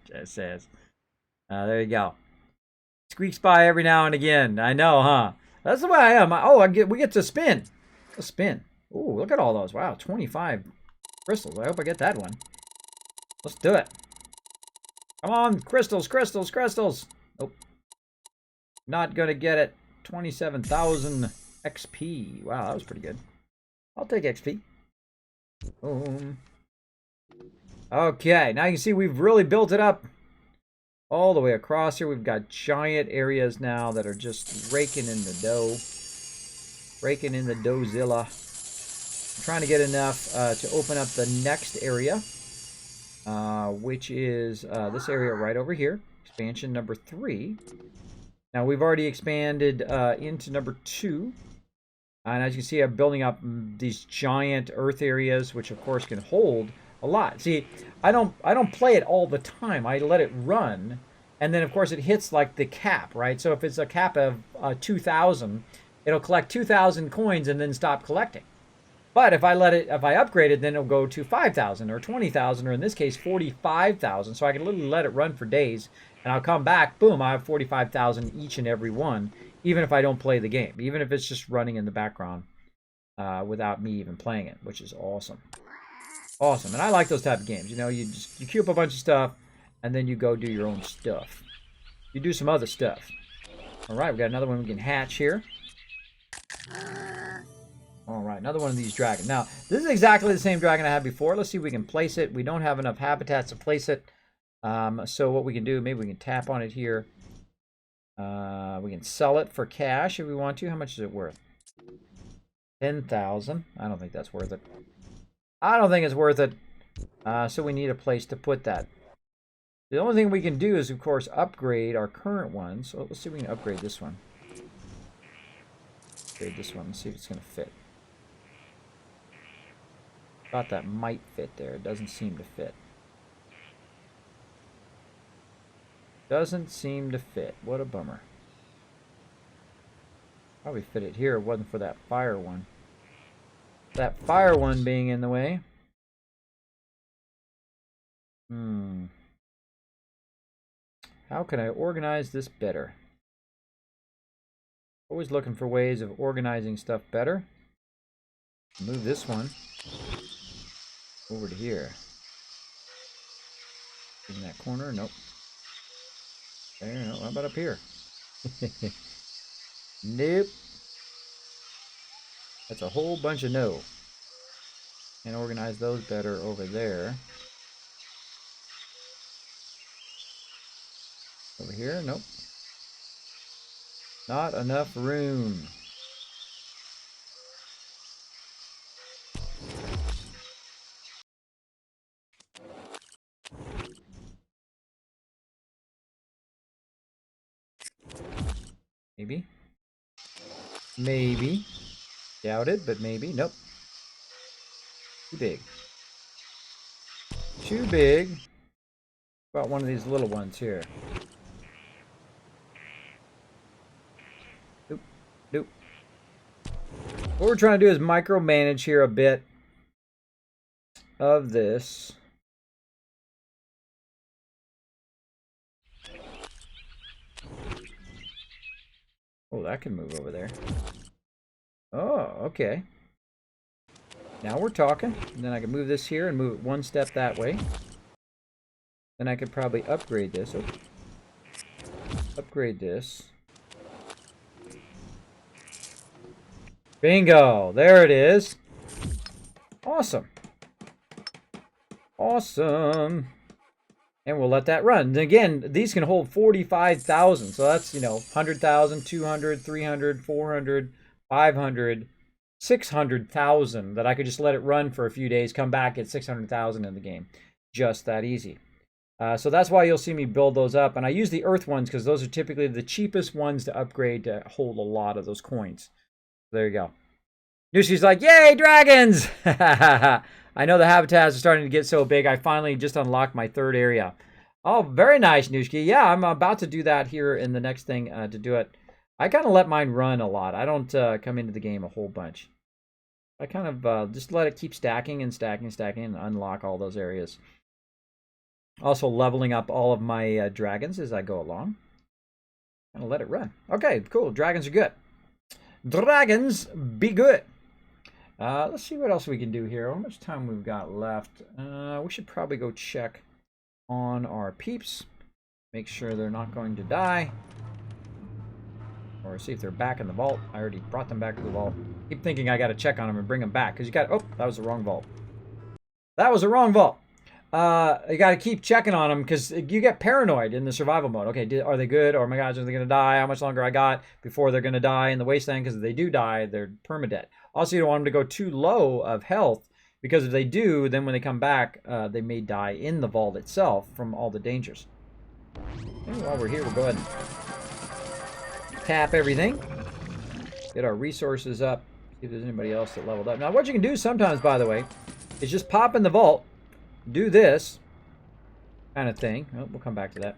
Just says. There you go. Squeaks by every now and again. I know, huh? That's the way I am. Oh, we get to spin. Let's spin. Ooh, look at all those. Wow, 25 crystals. I hope I get that one. Let's do it. Come on, crystals, crystals, crystals. Nope. Not gonna get it. 27,000 XP. Wow, that was pretty good. I'll take XP. Boom. Okay, now you can see we've really built it up. All the way across here, we've got giant areas now that are just raking in the dough. Raking in the doughzilla. I'm trying to get enough to open up the next area, which is this area right over here. Expansion number 3. Now, we've already expanded into number 2. And as you can see, I'm building up these giant earth areas, which of course can hold a lot. See, I don't play it all the time. I let it run, and then of course it hits like the cap, right? So if it's a cap of 2,000, it'll collect 2,000 coins and then stop collecting. But if I upgrade it, then it'll go to 5,000 or 20,000, or in this case 45,000. So I can literally let it run for days, and I'll come back, boom, I have 45,000 each and every one, even if I don't play the game, even if it's just running in the background without me even playing it, which is awesome. Awesome. And I like those type of games. You know, you queue up a bunch of stuff, and then you go do your own stuff. You do some other stuff. All right, we got another one we can hatch here. All right, another one of these dragons. Now, this is exactly the same dragon I had before. Let's see if we can place it. We don't have enough habitats to place it. So what we can do, maybe we can tap on it here. We can sell it for cash if we want to. How much is it worth? 10,000. I don't think that's worth it. I don't think it's worth it. So we need a place to put that. The only thing we can do is, of course, upgrade our current one. So let's see if we can upgrade this one. Upgrade this one and see if it's going to fit. Thought that might fit there. It doesn't seem to fit. Doesn't seem to fit. What a bummer. Probably fit it here if it wasn't for that fire one. That fire one being in the way. How can I organize this better? Always looking for ways of organizing stuff better. Move this one over to here. In that corner, nope. There, no, how about up here? Nope. That's a whole bunch of no. And organize those better over there. Over here, nope. Not enough room. Maybe. Maybe. Doubt it, but maybe. Nope. Too big. Too big. How about one of these little ones here? Nope. Nope. What we're trying to do is micromanage here a bit of this. Oh, that can move over there. Oh, okay. Now we're talking. And then I can move this here and move it one step that way. Then I could probably upgrade this. Oh. Upgrade this. Bingo! There it is. Awesome. Awesome. And we'll let that run. And again, these can hold 45,000. So that's, 100,000, 200, 300, 400, 500, 600,000 that I could just let it run for a few days, come back at 600,000 in the game. Just that easy. So that's why you'll see me build those up. And I use the earth ones because those are typically the cheapest ones to upgrade to hold a lot of those coins. There you go. Nushi's like, yay, dragons! I know the habitats are starting to get so big. I finally just unlocked my third area. Oh, very nice, Nushki. Yeah, I'm about to do that here in the next thing to do it. I kind of let mine run a lot. I don't come into the game a whole bunch. I kind of just let it keep stacking and stacking, stacking, and unlock all those areas. Also leveling up all of my dragons as I go along. Kind of let it run. Okay, cool. Dragons are good. Dragons be good. Let's see what else we can do here. How much time we've got left? We should probably go check on our peeps. Make sure they're not going to die. Or see if they're back in the vault. I already brought them back to the vault. Keep thinking I got to check on them and bring them back. Because you got... Oh, that was the wrong vault. That was the wrong vault. You got to keep checking on them because you get paranoid in the survival mode. Okay, are they good? Or, oh my gosh, are they going to die? How much longer I got before they're going to die in the wasteland? Because if they do die, they're permadead. Also, you don't want them to go too low of health because if they do, then when they come back, they may die in the vault itself from all the dangers. And while we're here, we'll go ahead and tap everything. Get our resources up. See if there's anybody else that leveled up. Now, what you can do sometimes, by the way, is just pop in the vault. Do this kind of thing. Oh, we'll come back to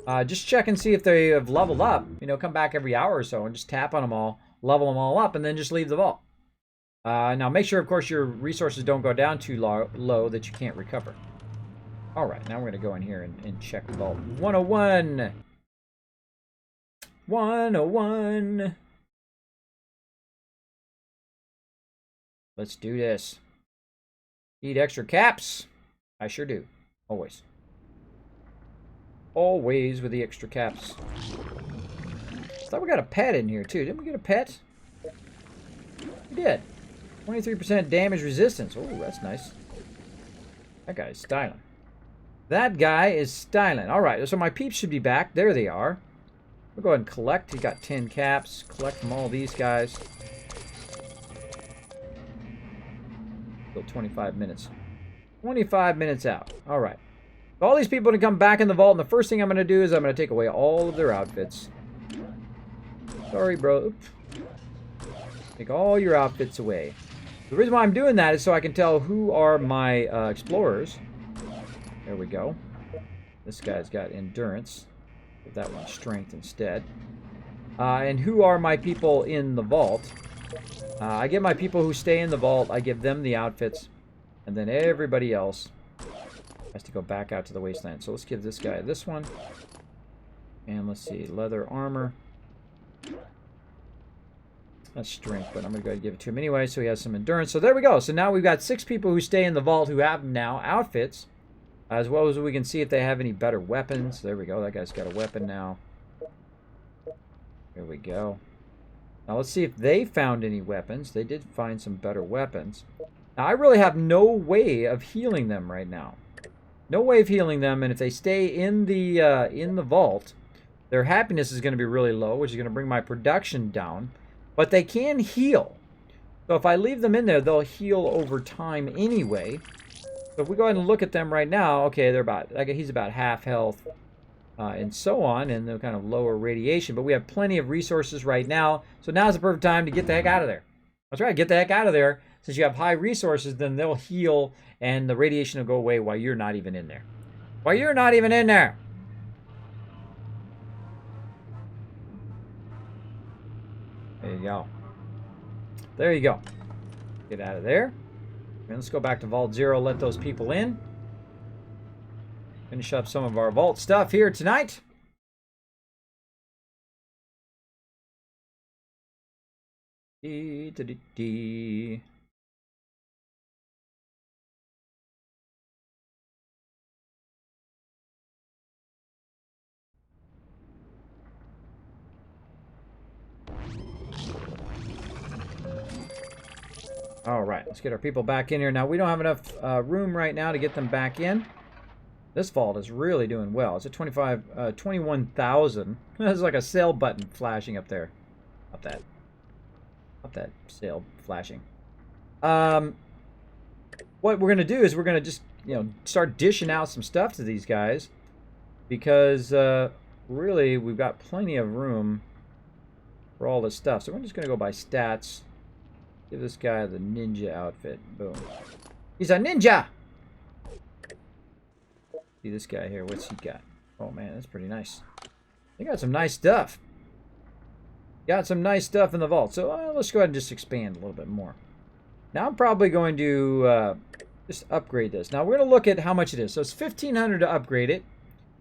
that. Just check and see if they have leveled up. Come back every hour or so and just tap on them all, level them all up, and then just leave the vault. Now, make sure, of course, your resources don't go down too low that you can't recover. All right, now we're going to go in here and check the vault. 101. 101. Let's do this. Need extra caps? I sure do. Always. Always with the extra caps. Thought we got a pet in here, too. Didn't we get a pet? We did. 23% damage resistance. Oh, that's nice. That guy's styling. That guy is styling. All right, so my peeps should be back. There they are. We'll go ahead and collect. He got 10 caps. Collect from all these guys. Still 25 minutes. 25 minutes out. All right. All these people to come back in the vault, and the first thing I'm going to do is I'm going to take away all of their outfits. Sorry, bro. Oops. Take all your outfits away. The reason why I'm doing that is so I can tell who are my explorers. There we go. This guy's got endurance. Give that one strength instead. And who are my people in the vault? I give my people who stay in the vault, I give them the outfits. And then everybody else has to go back out to the wasteland. So let's give this guy this one. And let's see, leather armor. That's strength, but I'm going to go ahead and give it to him anyway, so he has some endurance. So there we go. So now we've got 6 people who stay in the vault who have now outfits. As well as we can see if they have any better weapons. There we go. That guy's got a weapon now. There we go. Now let's see if they found any weapons. They did find some better weapons. Now I really have no way of healing them right now. No way of healing them, and if they stay in the vault, their happiness is going to be really low, which is going to bring my production down. But they can heal. So if I leave them in there, they'll heal over time anyway. So if we go ahead and look at them right now, okay, he's about half health, and so on, and they're kind of lower radiation. But we have plenty of resources right now, so now's the perfect time to get the heck out of there. That's right, get the heck out of there. Since you have high resources, then they'll heal, and the radiation will go away while you're not even in there. While you're not even in there. There you go. There you go. Get out of there. And let's go back to Vault 0, let those people in. Finish up some of our vault stuff here tonight. All right, let's get our people back in here. Now, we don't have enough room right now to get them back in. This vault is really doing well. It's at 21,000. There's like a sale button flashing up there. Up that sale flashing. What we're going to do is we're going to just, start dishing out some stuff to these guys. Because, really, we've got plenty of room for all this stuff. So we're just going to go by stats. Give this guy the ninja outfit. Boom. He's a ninja! See this guy here. What's he got? Oh, man, that's pretty nice. They got some nice stuff. Got some nice stuff in the vault. So let's go ahead and just expand a little bit more. Now I'm probably going to just upgrade this. Now we're going to look at how much it is. So it's 1,500 to upgrade it.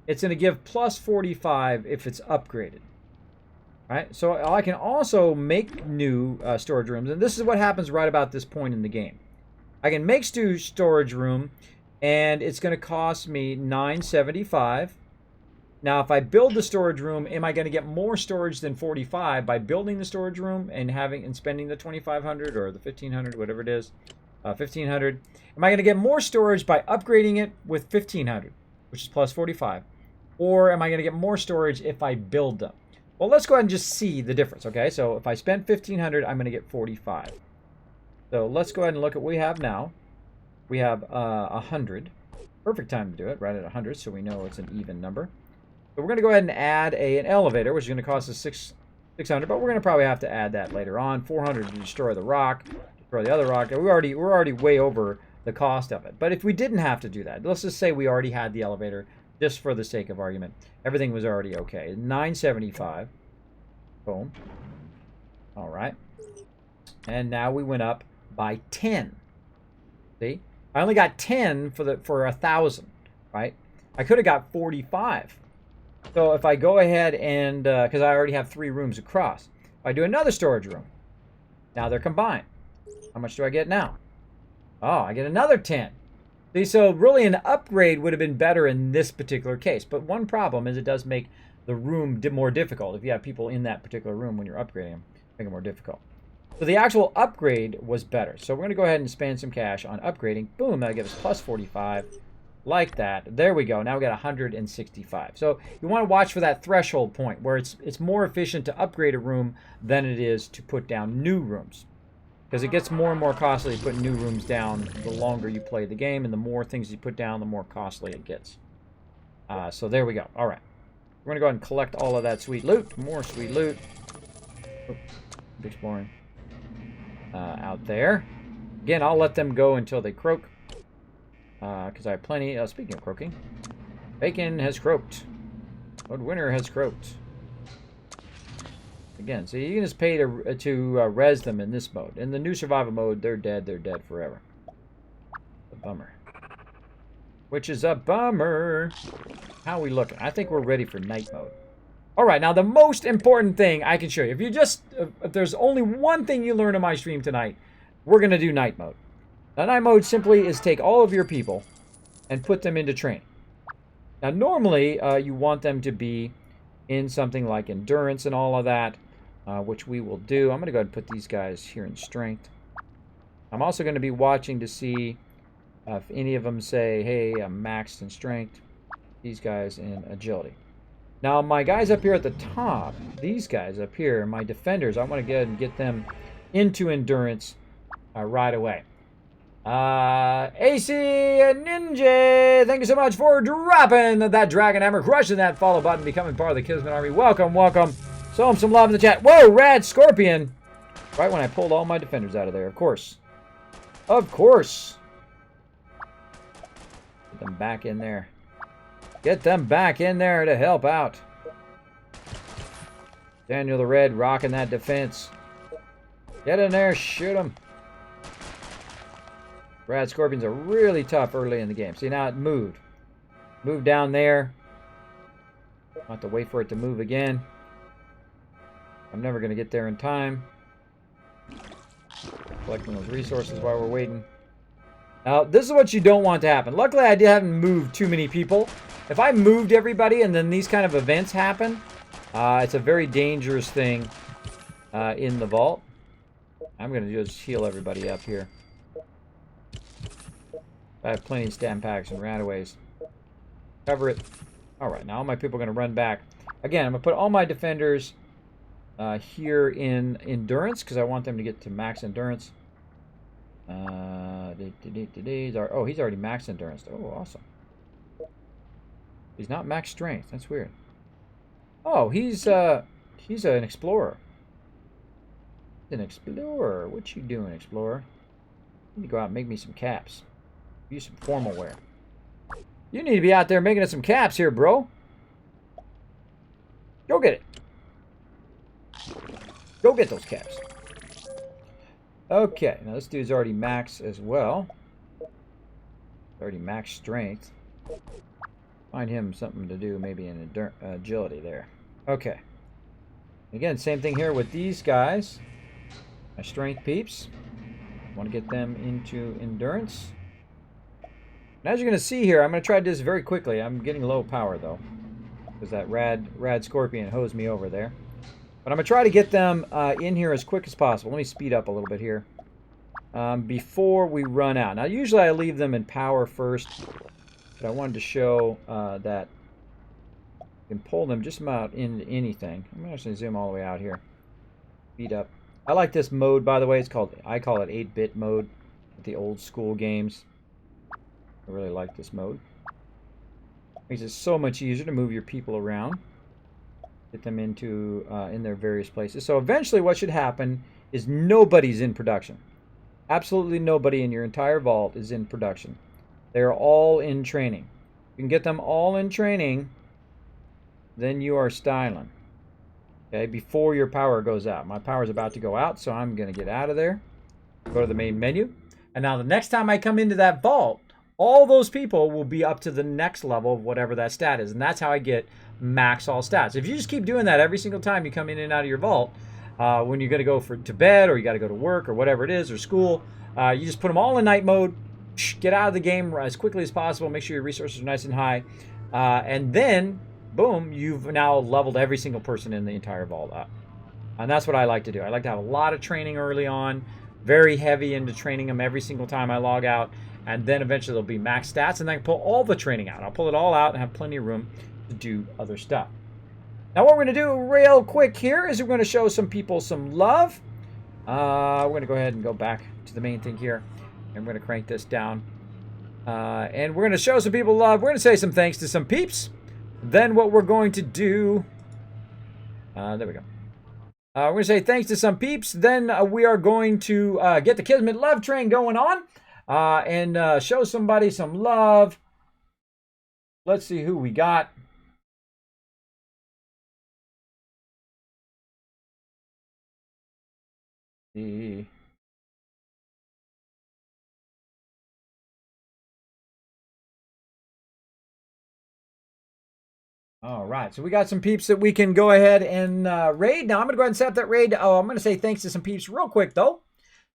It's going to give plus 45 if it's upgraded. Right, so I can also make new storage rooms, and this is what happens right about this point in the game. I can make storage room, and it's going to cost me $9.75. Now, if I build the storage room, am I going to get more storage than 45 by building the storage room and spending the 2,500 or the 1,500, whatever it is, 1,500? Am I going to get more storage by upgrading it with 1,500, which is plus 45, or am I going to get more storage if I build them? Well, let's go ahead and just see the difference, okay? So if I spent 1,500, I'm going to get 45. So let's go ahead and look at what we have now. We have 100. Perfect time to do it, right at 100, so we know it's an even number. So we're going to go ahead and add an elevator, which is going to cost us 600, but we're going to probably have to add that later on. 400 to destroy the rock, destroy the other rock. We're already way over the cost of it. But if we didn't have to do that, let's just say we already had the elevator. Just for the sake of argument, everything was already okay. 975. Boom. All right. And now we went up by 10. See? I only got 10 for 1,000, right? I could have got 45. So if I go ahead and because I already have 3 rooms across, if I do another storage room, now they're combined. How much do I get now? Oh, I get another 10. See, so really an upgrade would have been better in this particular case. But one problem is it does make the room more difficult. If you have people in that particular room when you're upgrading them, make it more difficult. So the actual upgrade was better. So we're going to go ahead and spend some cash on upgrading. Boom, that'll give us plus 45. Like that. There we go. Now we got 165. So you want to watch for that threshold point where it's more efficient to upgrade a room than it is to put down new rooms. Because it gets more and more costly to put new rooms down the longer you play the game, and the more things you put down, the more costly it gets. So there we go. All right. We're going to go ahead and collect all of that sweet loot. More sweet loot. Oops. Exploring. Out there. Again, I'll let them go until they croak. Because I have plenty. Speaking of croaking, Bacon has croaked. Lord Winter has croaked. Again, so you can just pay to res them in this mode. In the new survival mode, they're dead. They're dead forever. A bummer. Which is a bummer. How are we looking? I think we're ready for night mode. All right, now the most important thing I can show you. If there's only one thing you learn in my stream tonight, we're going to do night mode. Now, night mode simply is take all of your people and put them into training. Now, normally, you want them to be in something like endurance and all of that, which we will do. I'm going to go ahead and put these guys here in strength. I'm also going to be watching to see if any of them say, hey, I'm maxed in strength. These guys in agility. Now, my guys up here at the top, these guys up here, my defenders, I want to go ahead and get them into endurance right away. AC Ninja, thank you so much for dropping that Dragon Hammer, crushing that follow button, becoming part of the Kismet Army. Welcome, welcome. Show them some love in the chat. Whoa, Rad Scorpion. Right when I pulled all my defenders out of there, of course. Of course. Get them back in there. Get them back in there to help out. Daniel the Red rocking that defense. Get in there, shoot him. Rad Scorpions are really tough early in the game. See, now it moved. Moved down there. I'll have to wait for it to move again. I'm never going to get there in time. Collecting those resources while we're waiting. Now, this is what you don't want to happen. Luckily, I haven't moved too many people. If I moved everybody and then these kind of events happen, it's a very dangerous thing in the vault. I'm going to just heal everybody up here. I have plenty of stam packs and ranaways. Cover it. Alright, now all my people are going to run back. Again, I'm going to put all my defenders here in endurance because I want them to get to max endurance. Oh, he's already max endurance. Oh, awesome. He's not max strength. That's weird. Oh, he's an explorer. He's an explorer. What you doing, explorer? You need to go out and make me some caps. Use some formal wear. You need to be out there making us some caps here, bro. Go get it. Go get those caps. Okay, now this dude's already max as well. Already max strength. Find him something to do, maybe in agility there. Okay. Again, same thing here with these guys. My strength peeps. Want to get them into endurance. And as you're going to see here, I'm going to try this very quickly. I'm getting low power, though. Because that rad scorpion hosed me over there. But I'm going to try to get them in here as quick as possible. Let me speed up a little bit here. Before we run out. Now, usually I leave them in power first. But I wanted to show that you can pull them just about into anything. I'm actually going to zoom all the way out here. Speed up. I like this mode, by the way. I call it 8-bit mode. The old school games. I really like this mode. Makes it so much easier to move your people around. Get them into in their various places. So eventually what should happen is nobody's in production. Absolutely nobody in your entire vault is in production. They're all in training. You can get them all in training, then you are styling. Okay, before your power goes out. My power is about to go out, so I'm going to get out of there. Go to the main menu. And now the next time I come into that vault, all those people will be up to the next level of whatever that stat is. And that's how I get max all stats. If you just keep doing that every single time you come in and out of your vault, when you're going to go to bed or you got to go to work or whatever it is, or school, you just put them all in night mode, get out of the game as quickly as possible, make sure your resources are nice and high, and then, boom, you've now leveled every single person in the entire vault up. And that's what I like to do. I like to have a lot of training early on, very heavy into training them every single time I log out, and then eventually they'll be max stats, and then I can pull all the training out. I'll pull it all out and have plenty of room to do other stuff. Now what we're going to do real quick here is we're going to show some people some love. We're going to go ahead and go back to the main thing here. And we're going to crank this down. And we're going to show some people love. We're going to say some thanks to some peeps. Then what we're going to do... there we go. We're going to say thanks to some peeps. Then we are going to get the Kismet love train going on and show somebody some love. Let's see who we got. The All right, so we got some peeps that we can go ahead and raid. Now, I'm going to go ahead and set up that raid. Oh, I'm going to say thanks to some peeps real quick, though.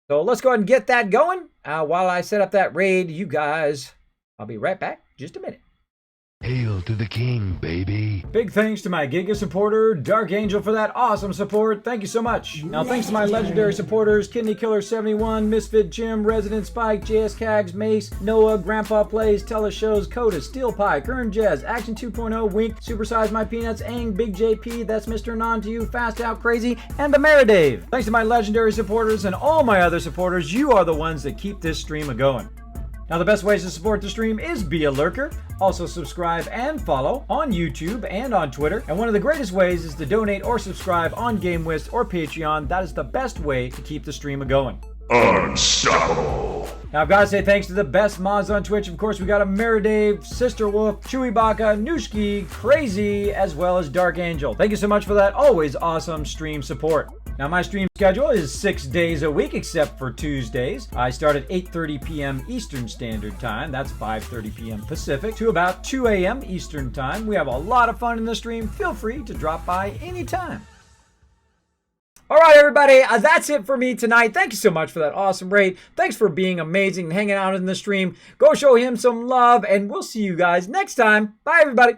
So let's go ahead and get that going. While I set up that raid, you guys, I'll be right back. Just a minute. Hail to the king, baby. Big thanks to my Giga supporter, Dark Angel, for that awesome support. Thank you so much. Now, thanks to my legendary supporters, Kidney Killer 71, Misfit Jim, Resident Spike, JS Cags, Mace, Noah, Grandpa Plays, Teleshows, Coda, Steel Pie, Kern Jazz, Action 2.0, Wink, Supersize My Peanuts, Ang, Big JP, That's Mr. Non to You, Fast Out Crazy, and the Maradave. Thanks to my legendary supporters and all my other supporters, you are the ones that keep this stream a-going. Now, the best ways to support the stream is be a lurker. Also, subscribe and follow on YouTube and on Twitter. And one of the greatest ways is to donate or subscribe on GameWist or Patreon. That is the best way to keep the stream a-going. Unstoppable. Now, I've got to say thanks to the best mods on Twitch. Of course, we got a Maradave, Sister Wolf, Chewbacca, Nooshki, Crazy, as well as Dark Angel. Thank you so much for that always awesome stream support. Now, my stream schedule is 6 days a week except for Tuesdays. I start at 8:30 p.m. Eastern Standard Time. That's 5:30 p.m. Pacific to about 2 a.m. Eastern Time. We have a lot of fun in the stream. Feel free to drop by anytime. All right, everybody, that's it for me tonight. Thank you so much for that awesome raid. Thanks for being amazing and hanging out in the stream. Go show him some love, and we'll see you guys next time. Bye, everybody.